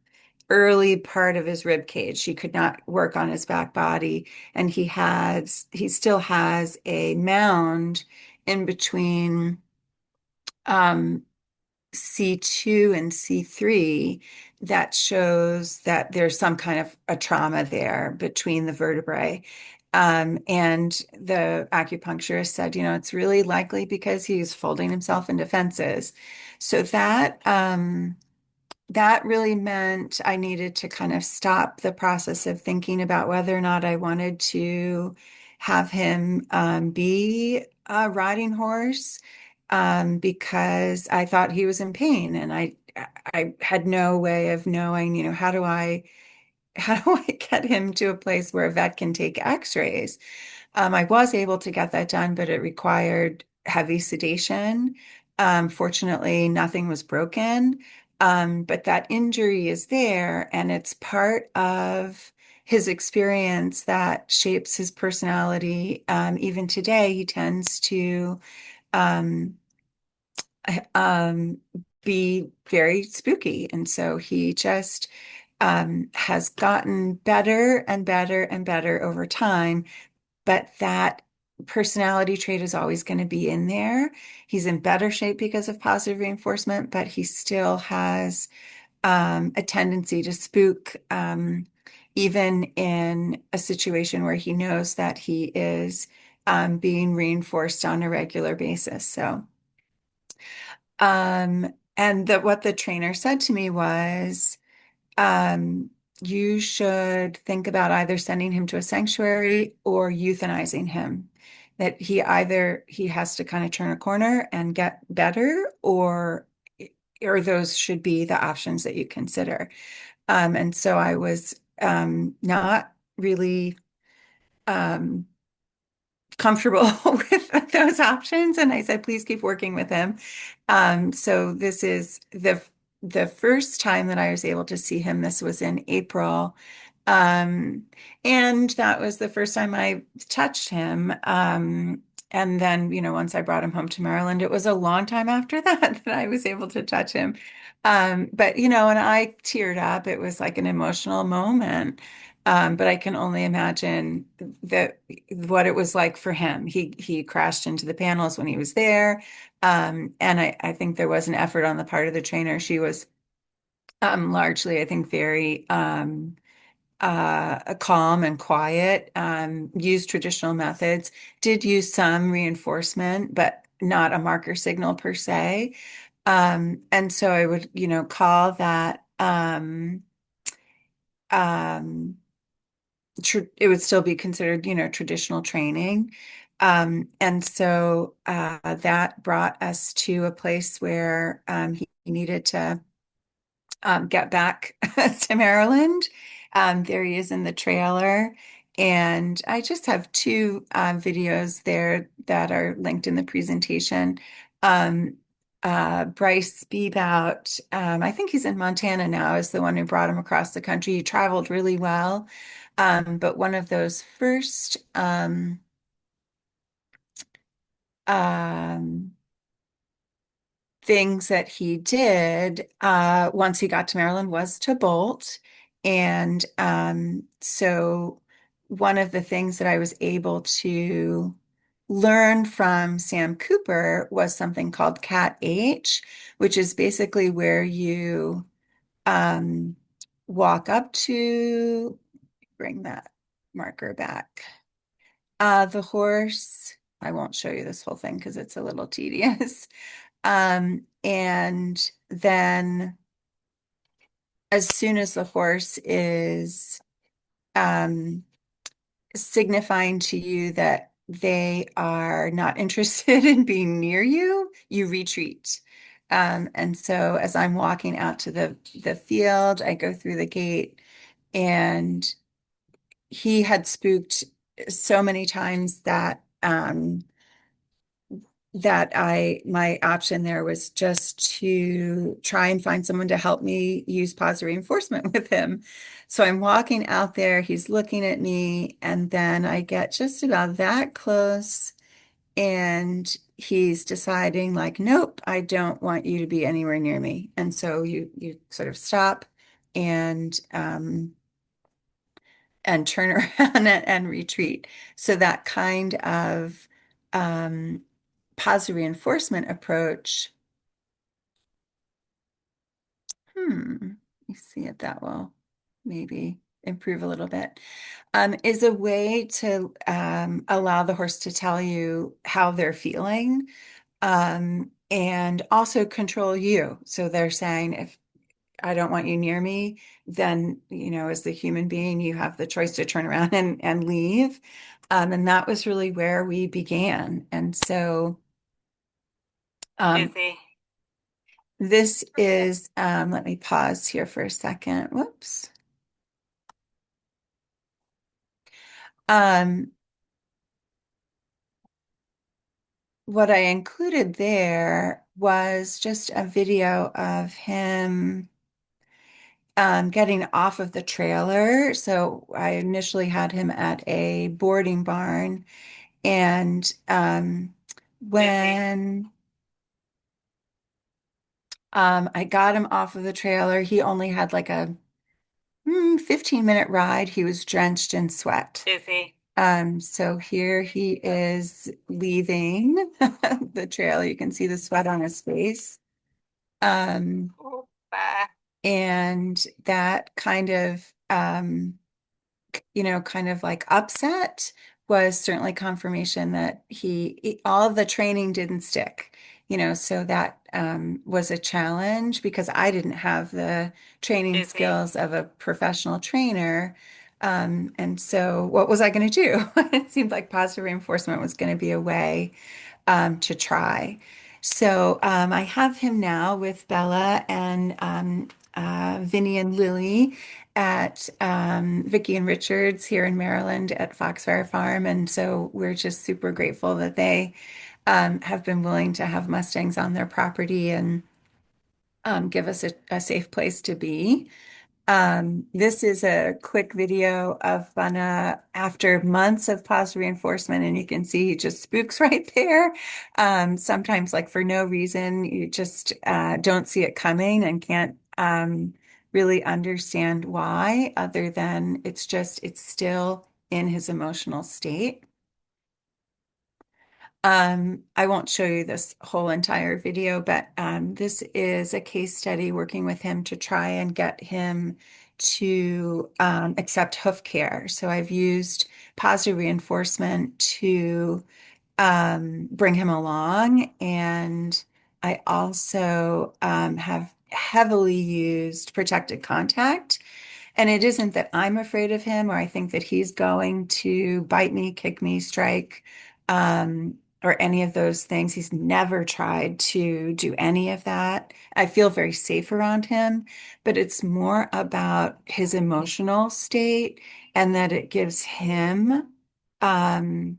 S2: early part of his rib cage. She could not work on his back body, and he still has a mound in between um, C2 and C3 that shows that there's some kind of a trauma there between the vertebrae. And the acupuncturist said, it's really likely because he's folding himself into fences. So that really meant I needed to kind of stop the process of thinking about whether or not I wanted to have him be a riding horse. because I thought he was in pain, and I had no way of knowing, how do I how do I get him to a place where a vet can take x-rays? I was able to get that done, but it required heavy sedation. Fortunately, nothing was broken. But that injury is there, and it's part of his experience that shapes his personality. Even today, he tends to um, um, be very spooky. And so he just has gotten better and better and better over time. But that personality trait is always going to be in there. He's in better shape because of positive reinforcement, but he still has a tendency to spook, even in a situation where he knows that he is being reinforced on a regular basis. And that what the trainer said to me was, um, you should think about either sending him to a sanctuary or euthanizing him. That he has to kind of turn a corner and get better, or those should be the options that you consider. And so I was not really um, comfortable with those options. And I said, please keep working with him. So this is the first time that I was able to see him. This was in April. Um, and that was the first time I touched him. And then, once I brought him home to Maryland, it was a long time after that that I was able to touch him. But, and I teared up. It was like an emotional moment. But I can only imagine that what it was like for him. He crashed into the panels when he was there. And I think there was an effort on the part of the trainer. She was largely, I think, very calm and quiet, used traditional methods, did use some reinforcement, but not a marker signal per se. And so I would, call that um, it would still be considered, traditional training. And so that brought us to a place where he needed to get back to Maryland. There he is in the trailer. And I just have two videos there that are linked in the presentation. Um, Bryce Bebout, I think he's in Montana now, is the one who brought him across the country. He traveled really well. But one of those first um, things that he did once he got to Maryland was to bolt. And so one of the things that I was able to learn from Sam Cooper was something called Cat H, which is basically where you um, walk up to, bring that marker back. The horse, I won't show you this whole thing because it's a little tedious. And then as soon as the horse is um, signifying to you that they are not interested in being near you, you retreat. And so as I'm walking out to the field, I go through the gate, and he had spooked so many times that my option there was just to try and find someone to help me use positive reinforcement with him. So I'm walking out there, he's looking at me, and then I get just about that close, and he's deciding like, nope, I don't want you to be anywhere near me. And so you sort of stop and turn around and retreat. So that kind of um, positive reinforcement approach, let me see if that will maybe improve a little bit, is a way to allow the horse to tell you how they're feeling, and also control you. So they're saying, if I don't want you near me, then, as the human being, you have the choice to turn around and leave. And that was really where we began. And so Um, this is, let me pause here for a second. Whoops. Um, what I included there was just a video of him getting off of the trailer. So I initially had him at a boarding barn, and when I got him off of the trailer, he only had like a 15-minute ride. He was drenched in sweat. So here he is leaving the trail. You can see the sweat on his face. Um, and that kind of, kind of like upset was certainly confirmation that all of the training didn't stick, so that was a challenge because I didn't have the training skills of a professional trainer. And so what was I going to do? It seemed like positive reinforcement was going to be a way to try. So I have him now with Bella and Vinny and Lily at Vicky and Richards here in Maryland at Foxfire Farm. And so we're just super grateful that they have been willing to have Mustangs on their property and give us a safe place to be. This is a quick video of Bunna after months of positive reinforcement, and you can see he just spooks right there. Sometimes, like for no reason, you just don't see it coming and can't really understand why, other than it's still in his emotional state. I won't show you this whole entire video, but this is a case study working with him to try and get him to accept hoof care. So I've used positive reinforcement to bring him along, and I also have heavily used protected contact. And it isn't that I'm afraid of him or I think that he's going to bite me, kick me, strike, or any of those things. He's never tried to do any of that. I feel very safe around him, but it's more about his emotional state and that it gives him um,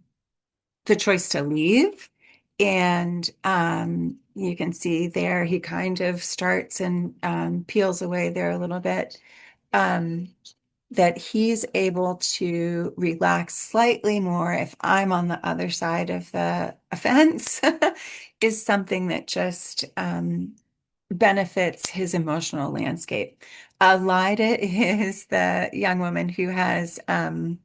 S2: the choice to leave. And you can see there, he kind of starts and peels away there a little bit. Um, that he's able to relax slightly more if I'm on the other side of the offense is something that just benefits his emotional landscape. Lida is the young woman who has been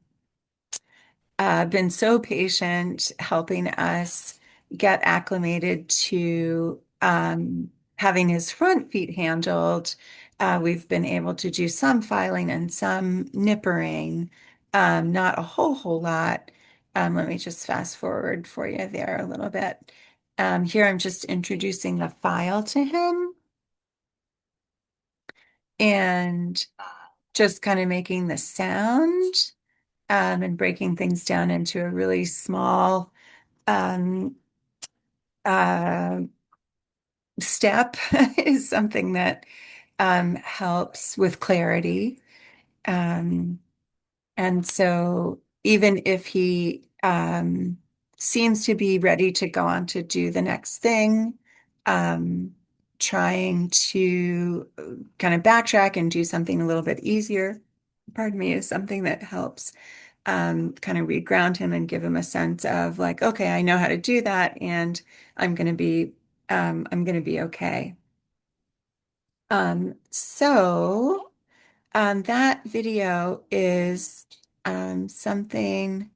S2: so patient helping us get acclimated to having his front feet handled. We've been able to do some filing and some nippering, not a whole lot. Let me just fast forward for you there a little bit. Here I'm just introducing the file to him and just kind of making the sound and breaking things down into a really small um, uh, step is something that helps with clarity. Um, and so even if he seems to be ready to go on to do the next thing, um, trying to kind of backtrack and do something a little bit easier, pardon me, is something that helps kind of reground him and give him a sense of like, okay, I know how to do that, and I'm going to be, I'm going to be okay. So that video is something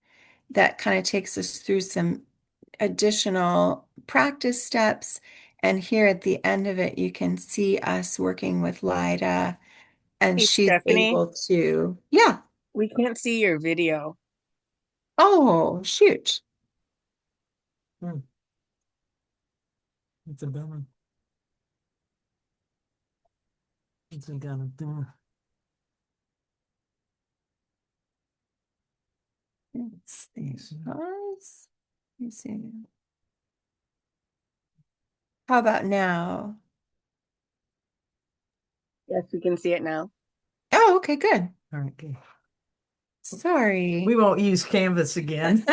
S2: that kind of takes us through some additional practice steps. And here at the end of it, you can see us working with Lida, and
S1: Hey,
S2: she's
S1: Stephanie,
S2: able to, yeah.
S1: we can't see your video.
S2: Oh, shoot.
S3: Hmm, it's a bummer. It's gonna do.
S2: Let's see. Pause. Let me see. How about now?
S1: Yes, we can see it now.
S2: Oh, okay, good.
S3: All right, good. We
S2: Sorry.
S3: won't use Canvas again.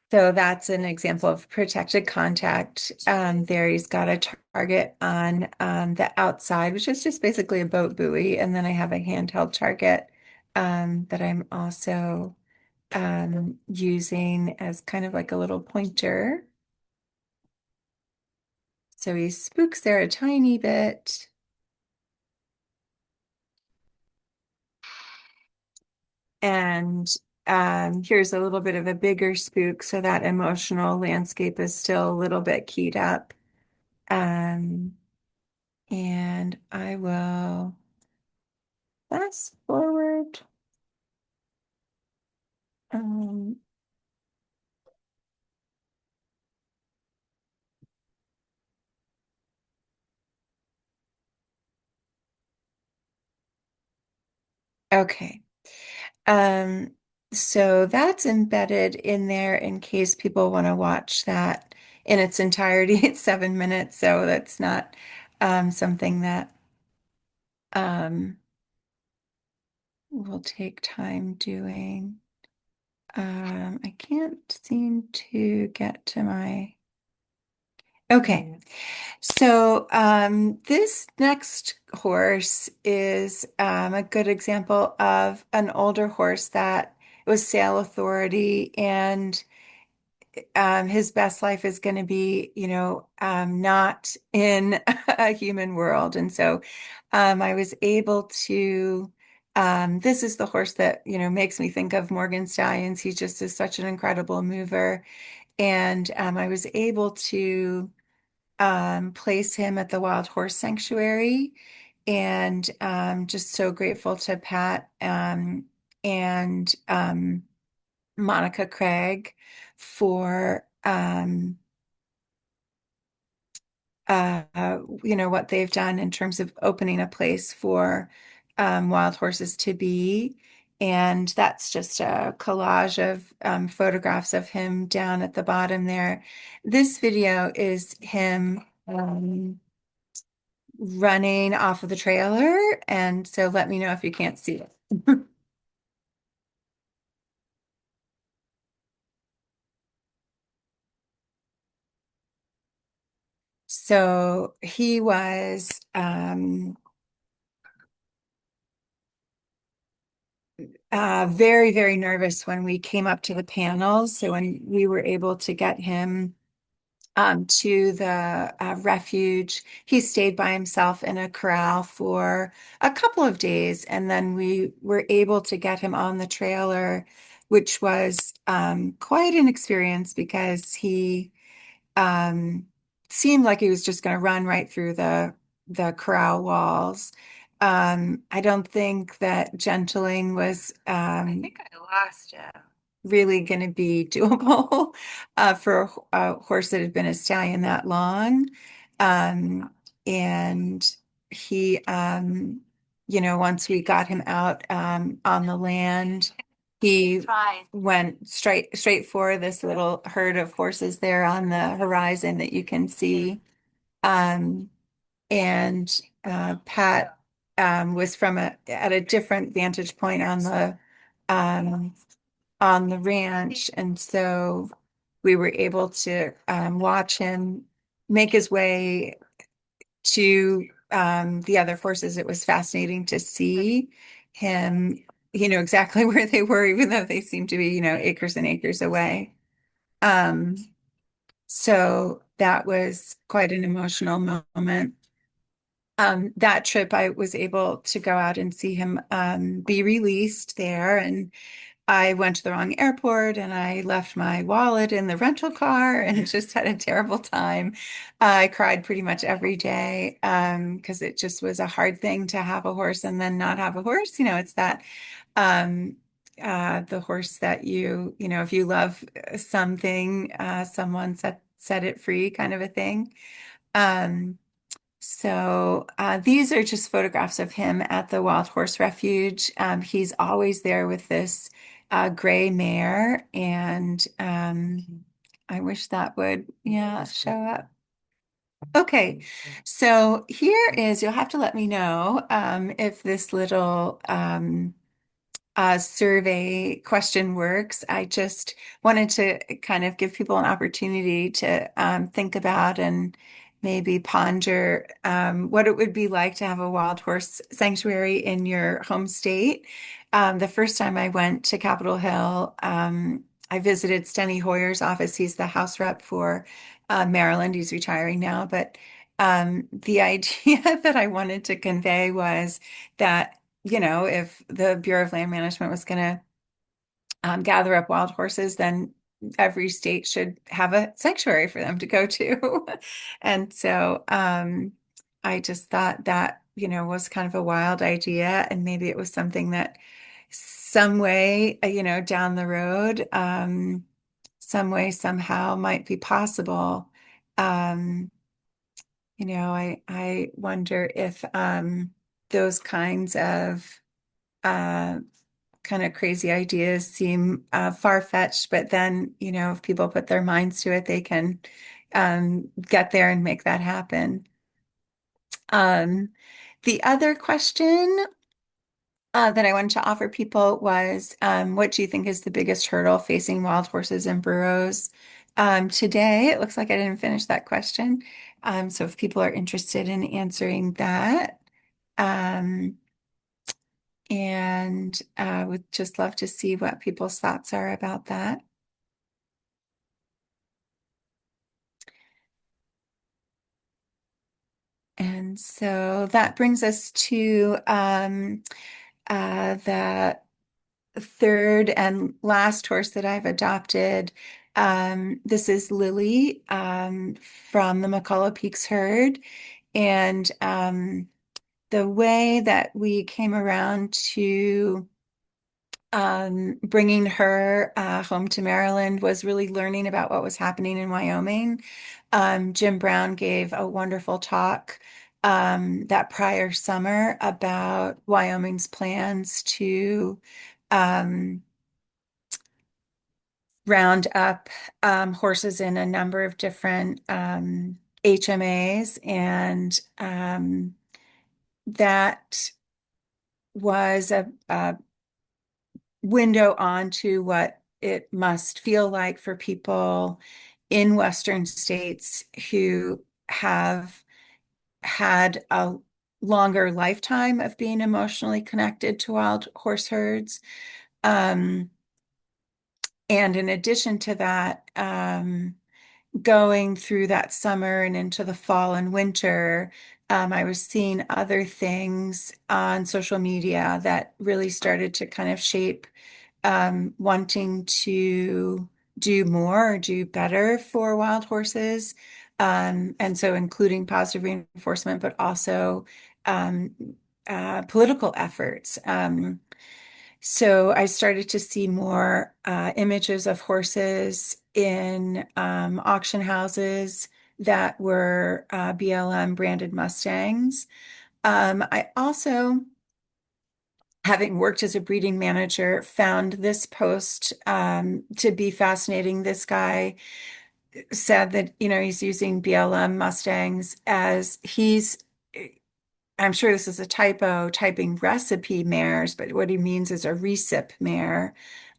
S2: So that's an example of protected contact. There he's got a target on the outside, which is just basically a boat buoy. And then I have a handheld target that I'm also using as kind of like a little pointer. So he spooks there a tiny bit. And here's a little bit of a bigger spook, so that emotional landscape is still a little bit keyed up. Um, and I will fast forward. Um, okay. Um, so that's embedded in there in case people want to watch that in its entirety. It's 7 minutes, so that's not something that um, will take time doing. I can't seem to get to my. Okay, so this next horse is a good example of an older horse that was sale authority, and his best life is going to be, not in a human world. And so I was able to. This is the horse that, makes me think of Morgan Stallions. He just is such an incredible mover. And I was able to place him at the Wild Horse Sanctuary, and just so grateful to Pat and Monica Craig for what they've done in terms of opening a place for wild horses to be. And that's just a collage of photographs of him down at the bottom there. This video is him running off of the trailer. And so let me know if you can't see it. So he was very, very nervous when we came up to the panels. So when we were able to get him to the refuge, he stayed by himself in a corral for a couple of days. And then we were able to get him on the trailer, which was quite an experience because he um, seemed like he was just going to run right through the corral walls. I don't think that gentling was I think I lost you. Really going to be doable for a horse that had been a stallion that long. Um, and he, once we got him out on the land, he went straight for this little herd of horses there on the horizon that you can see. Um, and Pat was at a different vantage point um, on the ranch, and so we were able to watch him make his way to the other horses. It was fascinating to see him, exactly where they were, even though they seemed to be, acres and acres away. Um, so that was quite an emotional moment. That trip, I was able to go out and see him be released there, and I went to the wrong airport and I left my wallet in the rental car and just had a terrible time. I cried pretty much every day because it just was a hard thing to have a horse and then not have a horse. It's that um, the horse that if you love something, someone sets set it free kind of a thing. Um, these are just photographs of him at the Wild Horse Refuge. He's always there with this gray mare, and I wish that would, yeah, show up. Okay, so here is, you'll have to let me know if this little survey question works. I just wanted to kind of give people an opportunity to think about and maybe ponder what it would be like to have a wild horse sanctuary in your home state. The first time I went to Capitol Hill, I visited Steny Hoyer's office. He's the House rep for Maryland. He's retiring now, but the idea that I wanted to convey was that if the Bureau of Land Management was going to gather up wild horses, then every state should have a sanctuary for them to go to. And so I just thought that, was kind of a wild idea. And maybe it was something that some way, down the road, some way, somehow might be possible. Um, I wonder if those kinds of uh, kind of crazy ideas seem far-fetched, but then, if people put their minds to it, they can get there and make that happen. Um, the other question that I wanted to offer people was, what do you think is the biggest hurdle facing wild horses and burros? Today, it looks like I didn't finish that question. So if people are interested in answering that, um, and would just love to see what people's thoughts are about that. And so that brings us to the third and last horse that I've adopted. This is Lily from the McCullough Peaks herd. And the way that we came around to bringing her home to Maryland was really learning about what was happening in Wyoming. Jim Brown gave a wonderful talk that prior summer about Wyoming's plans to um, round up horses in a number of different HMAs, and that was a window onto what it must feel like for people in Western states who have had a longer lifetime of being emotionally connected to wild horse herds. Um, and in addition to that, going through that summer and into the fall and winter, I was seeing other things on social media that really started to kind of shape wanting to do more or do better for wild horses. And so including positive reinforcement, but also um, political efforts. So I started to see more images of horses in auction houses that were BLM branded Mustangs. I also, having worked as a breeding manager, found this post to be fascinating. This guy said that, he's using BLM Mustangs as I'm sure this is a typo, typing recipe mares, but what he means is a recip mare,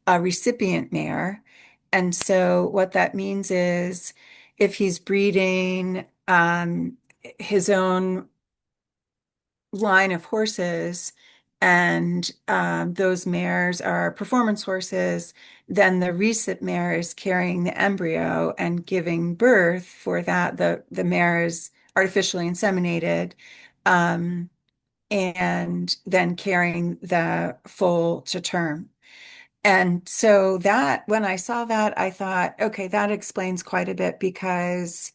S2: a recipient mare. And so what that means is if he's breeding his own line of horses and those mares are performance horses, then the recip mare is carrying the embryo and giving birth for that. The mare is artificially inseminated. Um, and then carrying the foal to term. And so that when I saw that, I thought, okay, that explains quite a bit because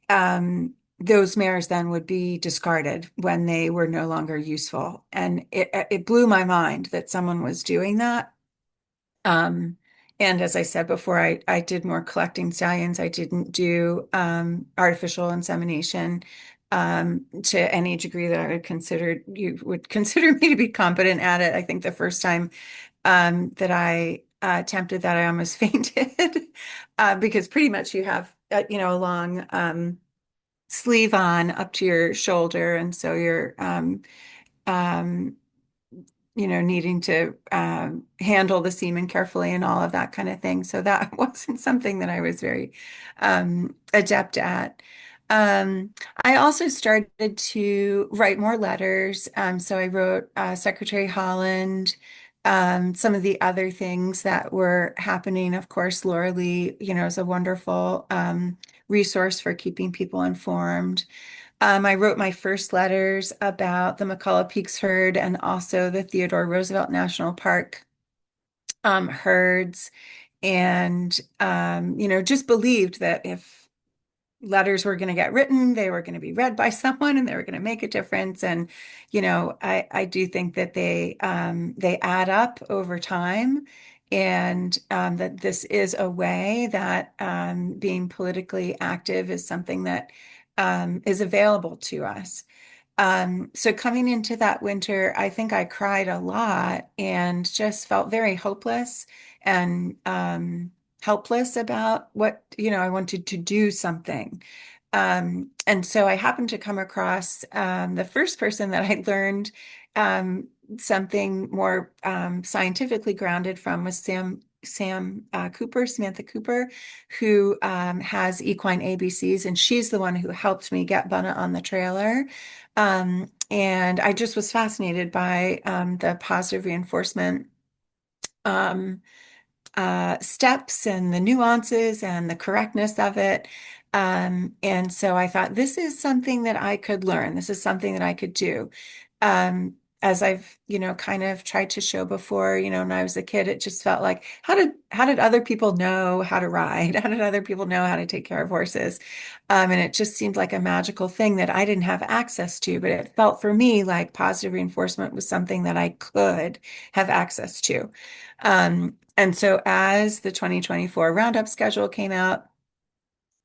S2: those mares then would be discarded when they were no longer useful. And it blew my mind that someone was doing that. Um, And as I said before, I did more collecting stallions. I didn't do artificial insemination to any degree that I would consider you would consider me to be competent at it. I think the first time that I attempted that, I almost fainted because pretty much you have a long sleeve on up to your shoulder, and so you're um, needing to handle the semen carefully and all of that kind of thing. So that wasn't something that I was very adept at. Um, I also started to write more letters. So I wrote Secretary Holland, some of the other things that were happening. Of course, Laura Lee, is a wonderful resource for keeping people informed. I wrote my first letters about the McCullough Peaks herd and also the Theodore Roosevelt National Park herds, and just believed that if letters were going to get written, they were going to be read by someone, and they were going to make a difference. And I do think that they add up over time. And that this is a way that being politically active is something that is available to us. So coming into that winter, I think I cried a lot and just felt very hopeless and helpless about what, I wanted to do something. And so I happened to come across the first person that I learned something more scientifically grounded from was Samantha Cooper, who has equine ABCs, and she's the one who helped me get Bunna on the trailer. And I just was fascinated by the positive reinforcement um, steps and the nuances and the correctness of it. And so I thought, this is something that I could learn. This is something that I could do. As I've, kind of tried to show before, when I was a kid, it just felt like, how did other people know how to ride? How did other people know how to take care of horses? And it just seemed like a magical thing that I didn't have access to, but it felt for me like positive reinforcement was something that I could have access to. And so as the 2024 Roundup schedule came out,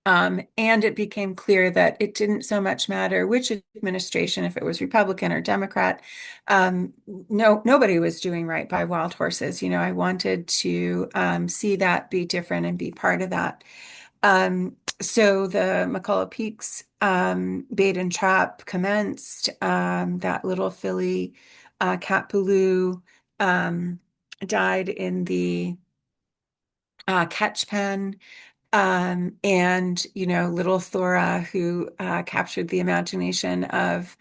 S2: and it became clear that it didn't so much matter which administration, if it was Republican or Democrat, nobody was doing right by wild horses. I wanted to see that be different and be part of that. So the McCullough Peaks bait and trap commenced. That little filly, Cat Ballou, died in the catch pen. And, little Thora, who captured the imagination of,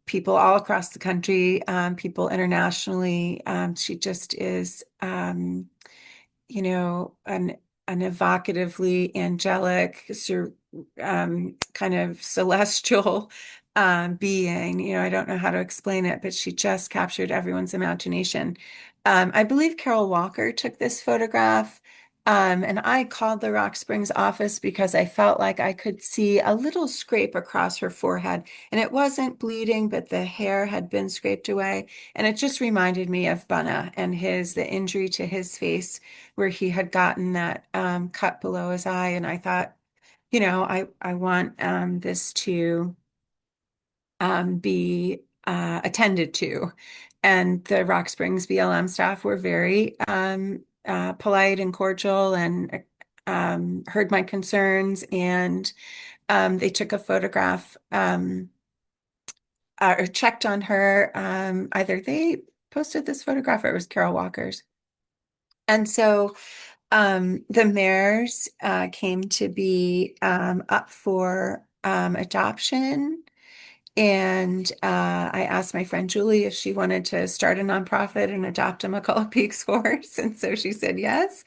S2: people all across the country, people internationally. She just is, an evocatively angelic, kind of celestial being. I don't know how to explain it, but she just captured everyone's imagination. I believe Carol Walker took this photograph. And I called the Rock Springs office because I felt like I could see a little scrape across her forehead. And it wasn't bleeding, but the hair had been scraped away. And it just reminded me of Bunna and the injury to his face where he had gotten that cut below his eye. And I thought, I want this to be attended to. And the Rock Springs BLM staff were very polite and cordial and heard my concerns. And they took a photograph or checked on her. Either they posted this photograph or it was Carol Walker's. And so the mares came to be up for adoption. And I asked my friend Julie if she wanted to start a nonprofit and adopt a McCullough Peaks horse. And so she said yes.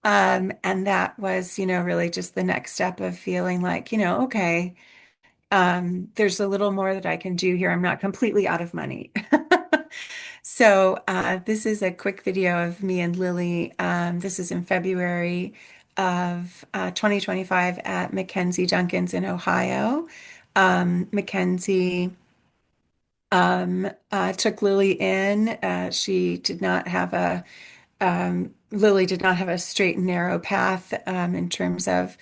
S2: And that was, really just the next step of feeling like, okay, there's a little more that I can do here. I'm not completely out of money. So this is a quick video of me and Lily. This is in February of 2025 at Mackenzie Duncan's in Ohio. Mackenzie took Lily in. She did not have Lily did not have a straight and narrow path in terms of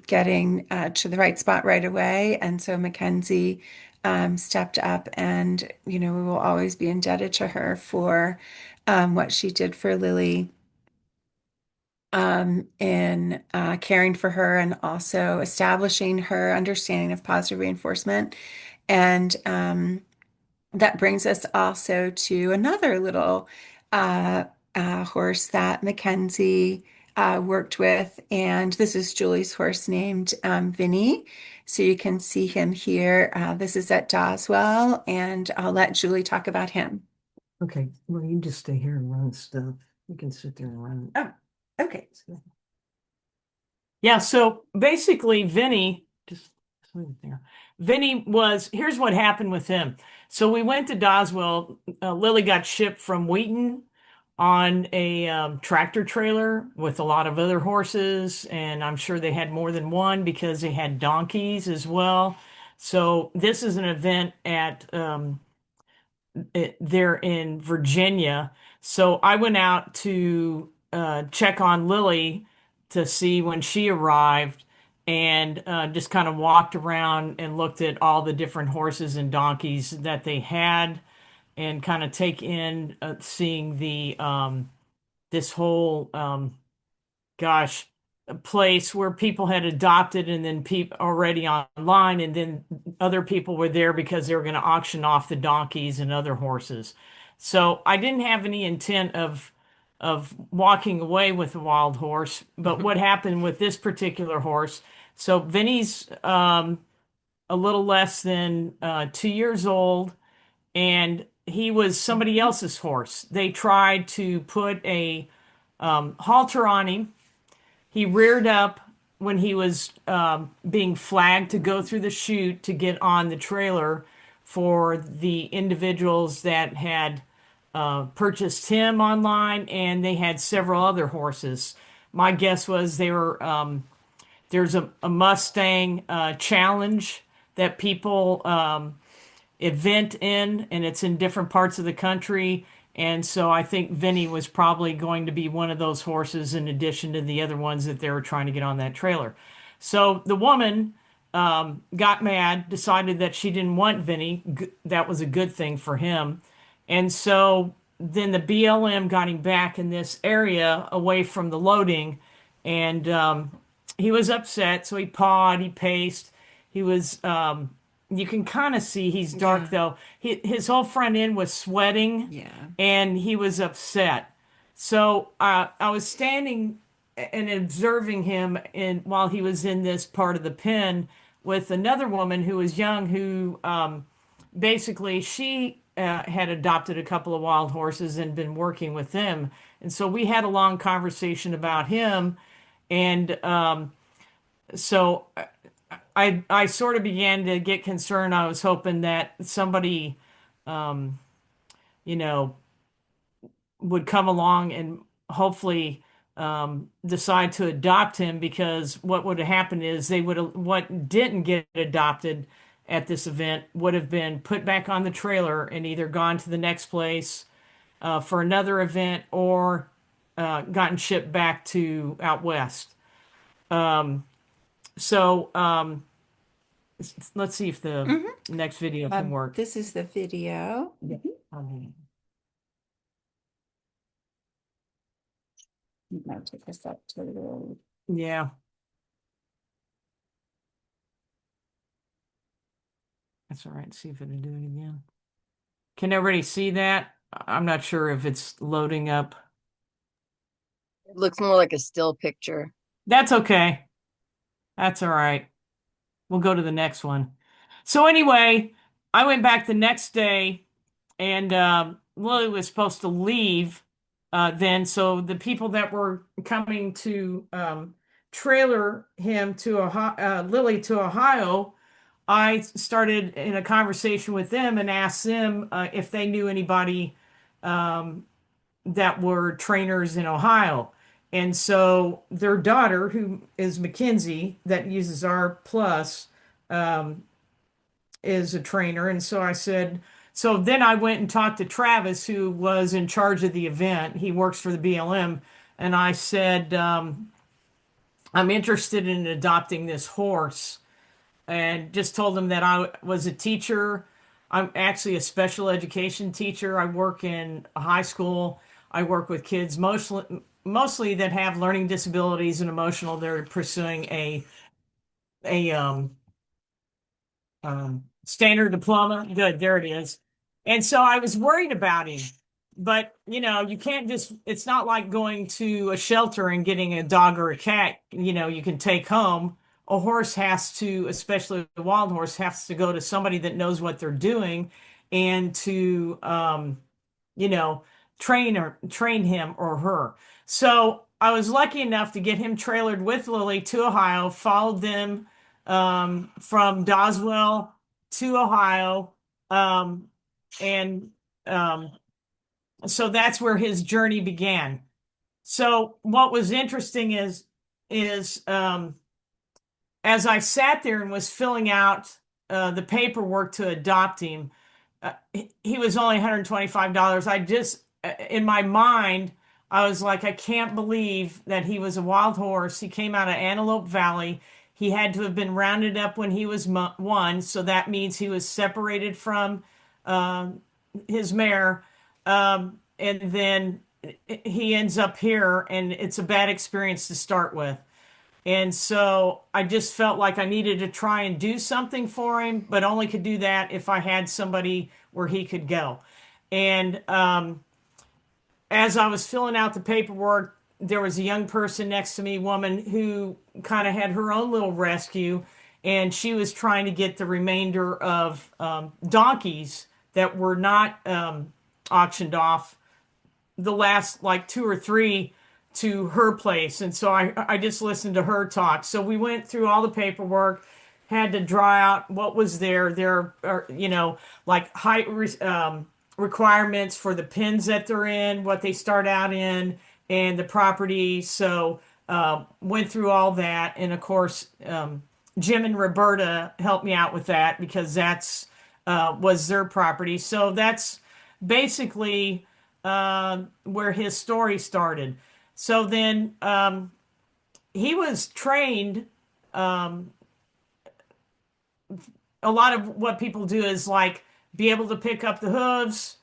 S2: getting to the right spot right away. And so Mackenzie stepped up, and, we will always be indebted to her for what she did for Lily in caring for her and also establishing her understanding of positive reinforcement. And that brings us also to another little uh, horse that Mackenzie worked with. And this is Julie's horse named Vinny. So you can see him here. This is at Doswell, and I'll let Julie talk about him.
S3: Okay, well, you just stay here and run stuff. You can sit there and run.
S2: Oh, okay.
S4: Yeah, so basically, just leave it there. Here's what happened with him. So we went to Doswell. Lily got shipped from Wheaton on a tractor trailer with a lot of other horses, and I'm sure they had more than one because they had donkeys as well. So this is an event at there in Virginia. So I went out to check on Lily to see when she arrived, and just kind of walked around and looked at all the different horses and donkeys that they had, and kind of take in seeing the this whole gosh, a place where people had adopted, and then people already online, and then other people were there because they were going to auction off the donkeys and other horses. So I didn't have any intent of walking away with a wild horse, but what happened with this particular horse? So Vinny's a little less than 2 years old, and he was somebody else's horse. They tried to put a halter on him. He reared up when he was being flagged to go through the chute to get on the trailer for the individuals that had purchased him online, and they had several other horses. My guess was they were there's a Mustang challenge that people event in, and it's in different parts of the country. And so I think Vinny was probably going to be one of those horses in addition to the other ones that they were trying to get on that trailer. So the woman got mad, decided that she didn't want Vinny. That was a good thing for him. And so then the BLM got him back in this area away from the loading, and he was upset. So he pawed, he paced. He was you can kind of see he's dark
S2: Yeah.
S4: though. His whole front end was sweating,
S2: Yeah.
S4: and he was upset. So I was standing and observing him while he was in this part of the pen with another woman who was young, who basically she had adopted a couple of wild horses and been working with them. And so we had a long conversation about him. And so I sort of began to get concerned. I was hoping that somebody, um, you know, would come along and hopefully decide to adopt him, because what would have happened is they would have, what didn't get adopted at this event would have been put back on the trailer and either gone to the next place for another event, or gotten shipped back to out west. Um, so let's see if the
S2: Mhm.
S4: next video can work.
S2: This is the video.
S4: Yeah. Um,
S2: I'll take this up to the
S4: yeah, that's all right. See if it'll do it again. Can everybody see that? I'm not sure if it's loading up.
S1: It looks more like a still picture.
S4: That's okay. That's all right. We'll go to the next one. So anyway, I went back the next day, and Lily was supposed to leave then. So the people that were coming to trailer him to Lily to Ohio, I started in a conversation with them and asked them if they knew anybody that were trainers in Ohio. And so their daughter, who is Mackenzie, that uses R plus, is a trainer. And so I said, So then I went and talked to Travis, who was in charge of the event. He works for the BLM. And I said, I'm interested in adopting this horse, and just told him that I was a teacher. I'm actually a special education teacher. I work in a high school. I work with kids mostly that have learning disabilities and emotional. They're pursuing a standard diploma. Good, there it is. And so I was worried about him. But, you can't just, it's not like going to a shelter and getting a dog or a cat, you can take home. A horse has to, especially a wild horse, has to go to somebody that knows what they're doing and to, you know, train him or her. So I was lucky enough to get him trailered with Lily to Ohio, followed them from Doswell to Ohio. Um, and so that's where his journey began. So what was interesting is as I sat there and was filling out the paperwork to adopt him, he was only $125. I just, in my mind, I was like, I can't believe that he was a wild horse. He came out of Antelope Valley. He had to have been rounded up when he was one, so that means he was separated from um, his mare. And then he ends up here, and it's a bad experience to start with. And so I just felt like I needed to try and do something for him, but only could do that if I had somebody where he could go. And as I was filling out the paperwork, there was a young person next to me, woman who kind of had her own little rescue, and she was trying to get the remainder of donkeys that were not auctioned off, the last like two or three, to her place. And so I just listened to her talk. So we went through all the paperwork, had to draw out what was there. There are, like height requirements for the pins that they're in, what they start out in, and the property. So went through all that. And of course, Jim and Roberta helped me out with that because that's was their property. So that's basically where his story started. So then he was trained. Um, a lot of what people do is like be able to pick up the hooves,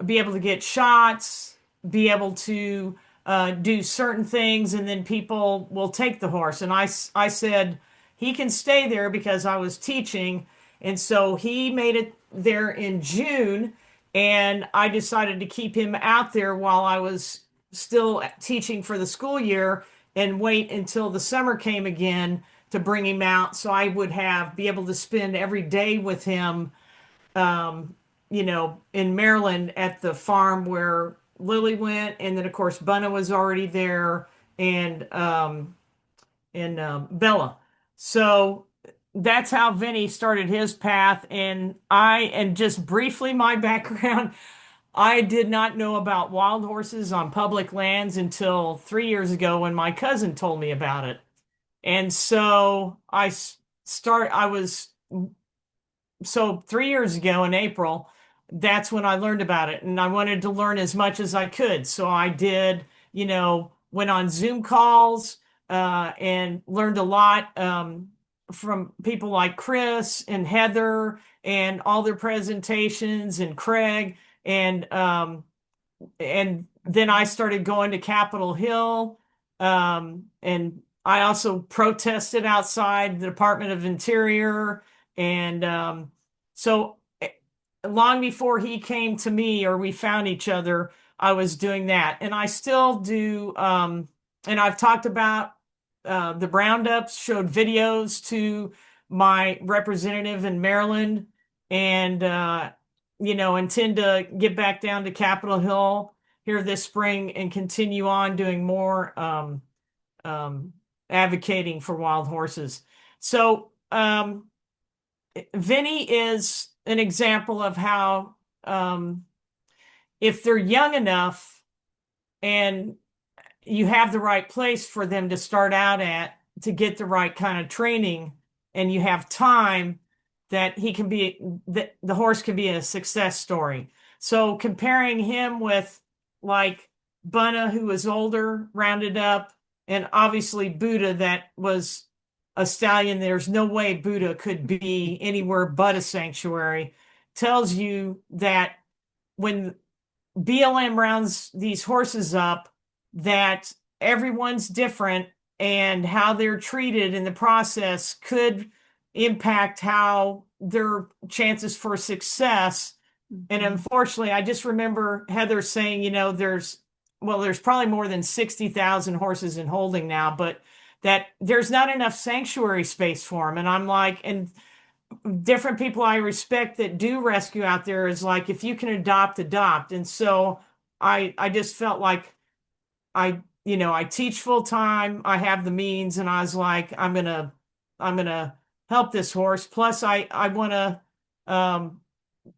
S4: be able to get shots, be able to do certain things, and then people will take the horse. And I said he can stay there because I was teaching. And so he made it there in June, and I decided to keep him out there while I was still teaching for the school year and wait until the summer came again to bring him out so I would be able to spend every day with him, in Maryland at the farm where Lily went. And then, of course, Bunna was already there, and Bella. So that's how Vinny started his path. And just briefly, my background, I did not know about wild horses on public lands until 3 years ago when my cousin told me about it. And so I was, so 3 years ago in April, that's when I learned about it. And I wanted to learn as much as I could. So I did, went on Zoom calls, and learned a lot, from people like Chris and Heather and all their presentations, and Craig. And then I started going to Capitol Hill, and I also protested outside the Department of Interior. And so long before he came to me or we found each other, I was doing that. And I still do. And I've talked about the roundups, showed videos to my representative in Maryland, and intend to get back down to Capitol Hill here this spring and continue on doing more advocating for wild horses. So Vinny is an example of how, if they're young enough and you have the right place for them to start out at to get the right kind of training, and you have time, that the horse can be a success story. So comparing him with like Bunna, who was older, rounded up, and obviously Buddha, that was a stallion. There's no way Buddha could be anywhere but a sanctuary. Tells you that when BLM rounds these horses up, that everyone's different and how they're treated in the process could impact how their chances for success. And unfortunately, I just remember Heather saying, there's probably more than 60,000 horses in holding now, but that there's not enough sanctuary space for them. And I'm like, and different people I respect that do rescue out there is like, if you can adopt, adopt. And so I just felt like I teach full time, I have the means, and I was like, I'm gonna help this horse. Plus I want to, um,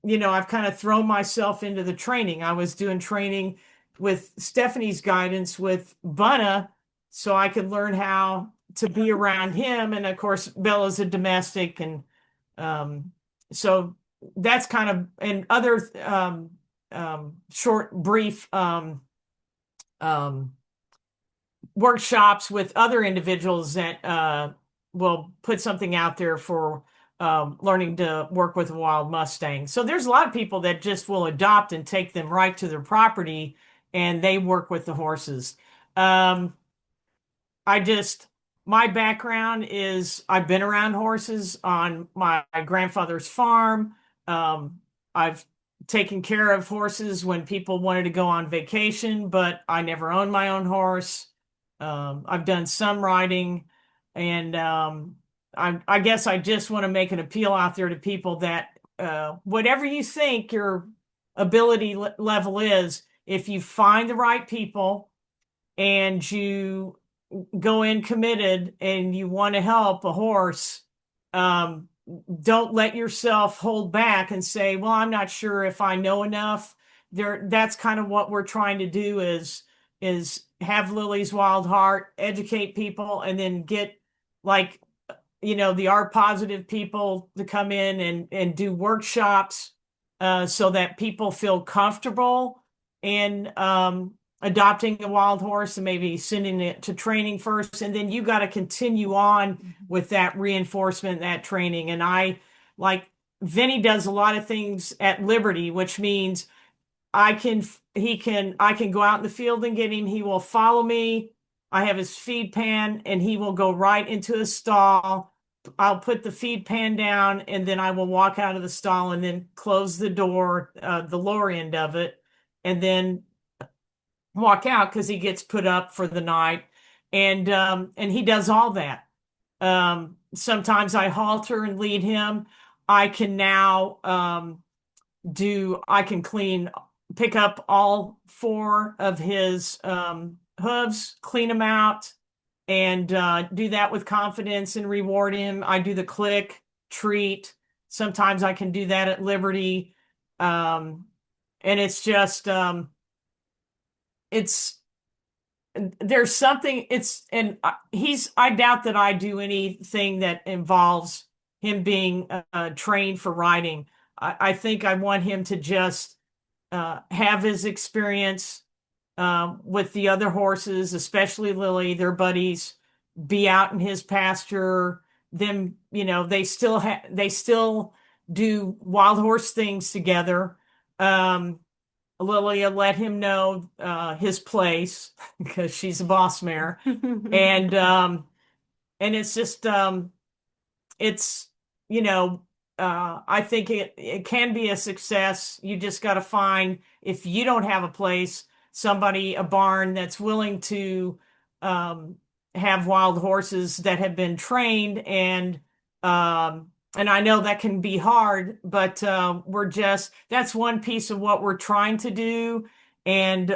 S4: I've kind of thrown myself into the training. I was doing training with Stephanie's guidance with Bunna so I could learn how to be around him. And of course, Bella's a domestic. And um, so that's kind of, and other short, brief um, workshops with other individuals that will put something out there for learning to work with a wild Mustang. So there's a lot of people that just will adopt and take them right to their property and they work with the horses. Um, I just, my background is I've been around horses on my grandfather's farm. I've taken care of horses when people wanted to go on vacation, but I never owned my own horse. I've done some riding, and I guess I just want to make an appeal out there to people that whatever you think your ability level is, if you find the right people and you go in committed and you want to help a horse, um, don't let yourself hold back and say, well, I'm not sure if I know enough. That's kind of what we're trying to do is have Lily's Wild Heart, educate people, and then get like, the art positive people to come in and do workshops so that people feel comfortable in adopting a wild horse and maybe sending it to training first. And then you got to continue on with that reinforcement, that training. And like Vinny does a lot of things at Liberty, which means I can go out in the field and get him. He will follow me. I have his feed pan and he will go right into his stall. I'll put the feed pan down and then I will walk out of the stall and then close the door, the lower end of it, and then walk out because he gets put up for the night. And he does all that. Sometimes I halter and lead him. I can now I can pick up all four of his hooves, clean them out, and do that with confidence and reward him. I do the click, treat. Sometimes I can do that at Liberty. And it's just, it's, there's something, I doubt that I do anything that involves him being trained for riding. I think I want him to just have his experience with the other horses, especially Lily, their buddies, be out in his pasture. Them, they still do wild horse things together. Lily will let him know his place because she's a boss mare, and it's just it's you know I think it can be a success. You just got to find, if you don't have a place, somebody, a barn that's willing to have wild horses that have been trained. And I know that can be hard, but that's one piece of what we're trying to do. And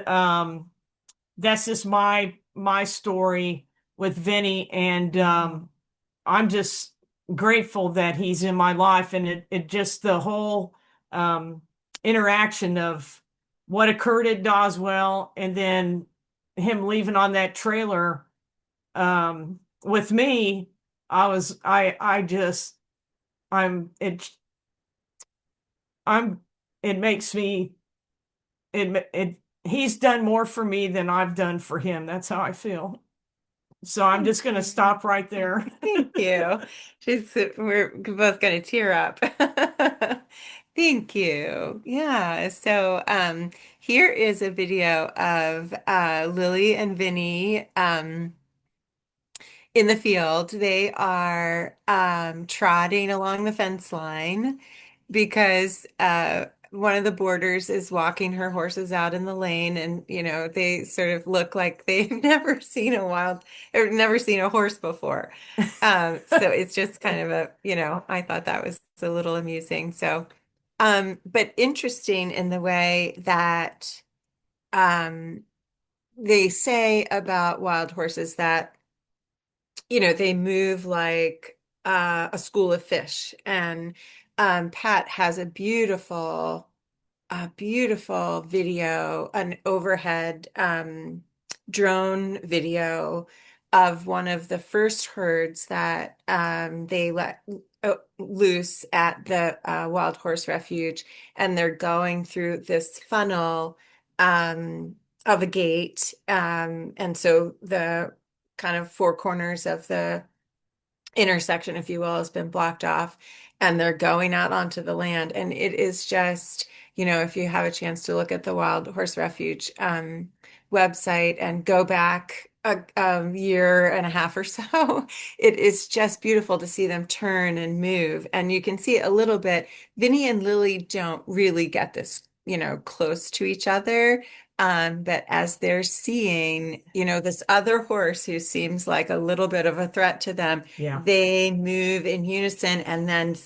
S4: that's just my story with Vinny. And I'm just grateful that he's in my life. And it just, the whole interaction of what occurred at Doswell and then him leaving on that trailer with me, I just I'm it I'm it makes me it he's done more for me than I've done for him. That's how I feel. So I'm just going to stop right there.
S2: Thank you. We're both going to tear up. Thank you. Yeah. So, here is a video of Lily and Vinny in the field. They are trotting along the fence line because one of the boarders is walking her horses out in the lane, and they sort of look like they've never seen a wild or never seen a horse before. So it's just kind of I thought that was a little amusing. So, but interesting in the way that um, they say about wild horses that they move like a school of fish. And Pat has a beautiful video, an overhead drone video of one of the first herds that they let loose at the Wild Horse Refuge. And they're going through this funnel of a gate. And so the kind of four corners of the intersection, if you will, has been blocked off, and they're going out onto the land. And it is just, if you have a chance to look at the Wild Horse Refuge website and go back a year and a half or so, it is just beautiful to see them turn and move. And you can see a little bit. Vinny and Lily don't really get this, close to each other. But as they're seeing, this other horse who seems like a little bit of a threat to them,
S4: Yeah.
S2: they move in unison and then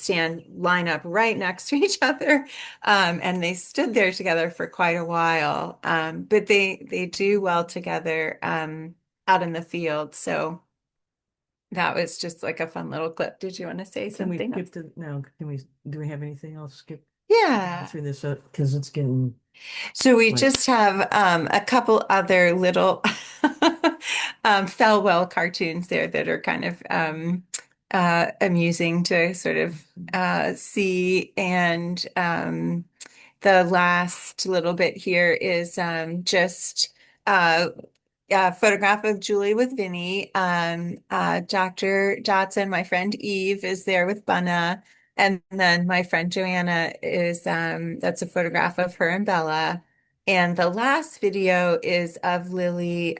S2: line up right next to each other. And they stood there together for quite a while. But they do well together out in the field. So that was just like a fun little clip. Did you want to say
S3: Can we
S2: something
S3: skip
S2: else?
S3: to no? Do we have anything else? Skip
S2: Yeah.
S3: through this up because it's getting
S2: So we
S3: like
S2: just have a couple other little Felwell cartoons there that are kind of amusing to sort of see. And the last little bit here is just uh, a photograph of Julie with Vinny. Dr. Dotson, my friend Eve, is there with Bunna. And then my friend Joanna is, that's a photograph of her and Bella. And the last video is of Lily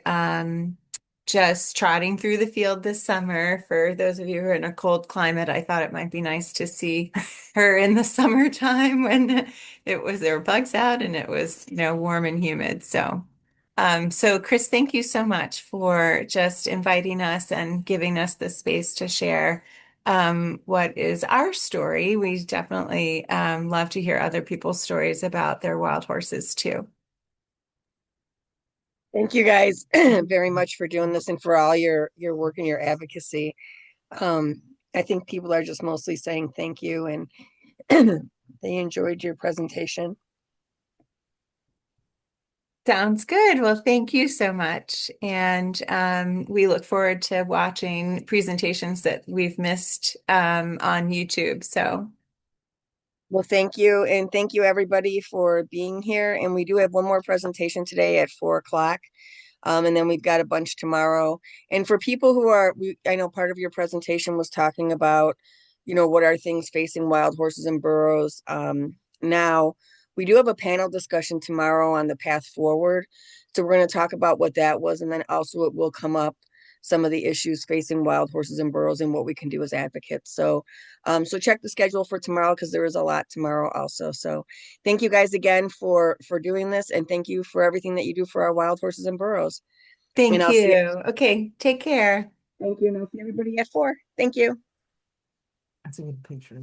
S2: just trotting through the field this summer. For those of you who are in a cold climate, I thought it might be nice to see her in the summertime when there were bugs out and it was, warm and humid. So Chris, thank you so much for just inviting us and giving us the space to share what is our story. We definitely love to hear other people's stories about their wild horses too.
S1: Thank you guys very much for doing this and for all your work and your advocacy. Um, I think people are just mostly saying thank you, and they enjoyed your presentation.
S2: Sounds good. Well, thank you so much. And we look forward to watching presentations that we've missed on YouTube. So
S1: Well, thank you, and thank you everybody for being here. And we do have one more presentation today at 4 o'clock. And then we've got a bunch tomorrow. And for people who I know part of your presentation was talking about, what are things facing wild horses and burros. Now, we do have a panel discussion tomorrow on the path forward. So we're going to talk about what that was. And then also it will come up some of the issues facing wild horses and burros and what we can do as advocates. So check the schedule for tomorrow because there is a lot tomorrow also. So thank you guys again for doing this, and thank you for everything that you do for our wild horses and burros. And
S2: thank
S1: I'll see.
S2: you. Okay, take care.
S1: Thank you, and I'll see everybody at 4. Thank you.
S3: that's a good picture.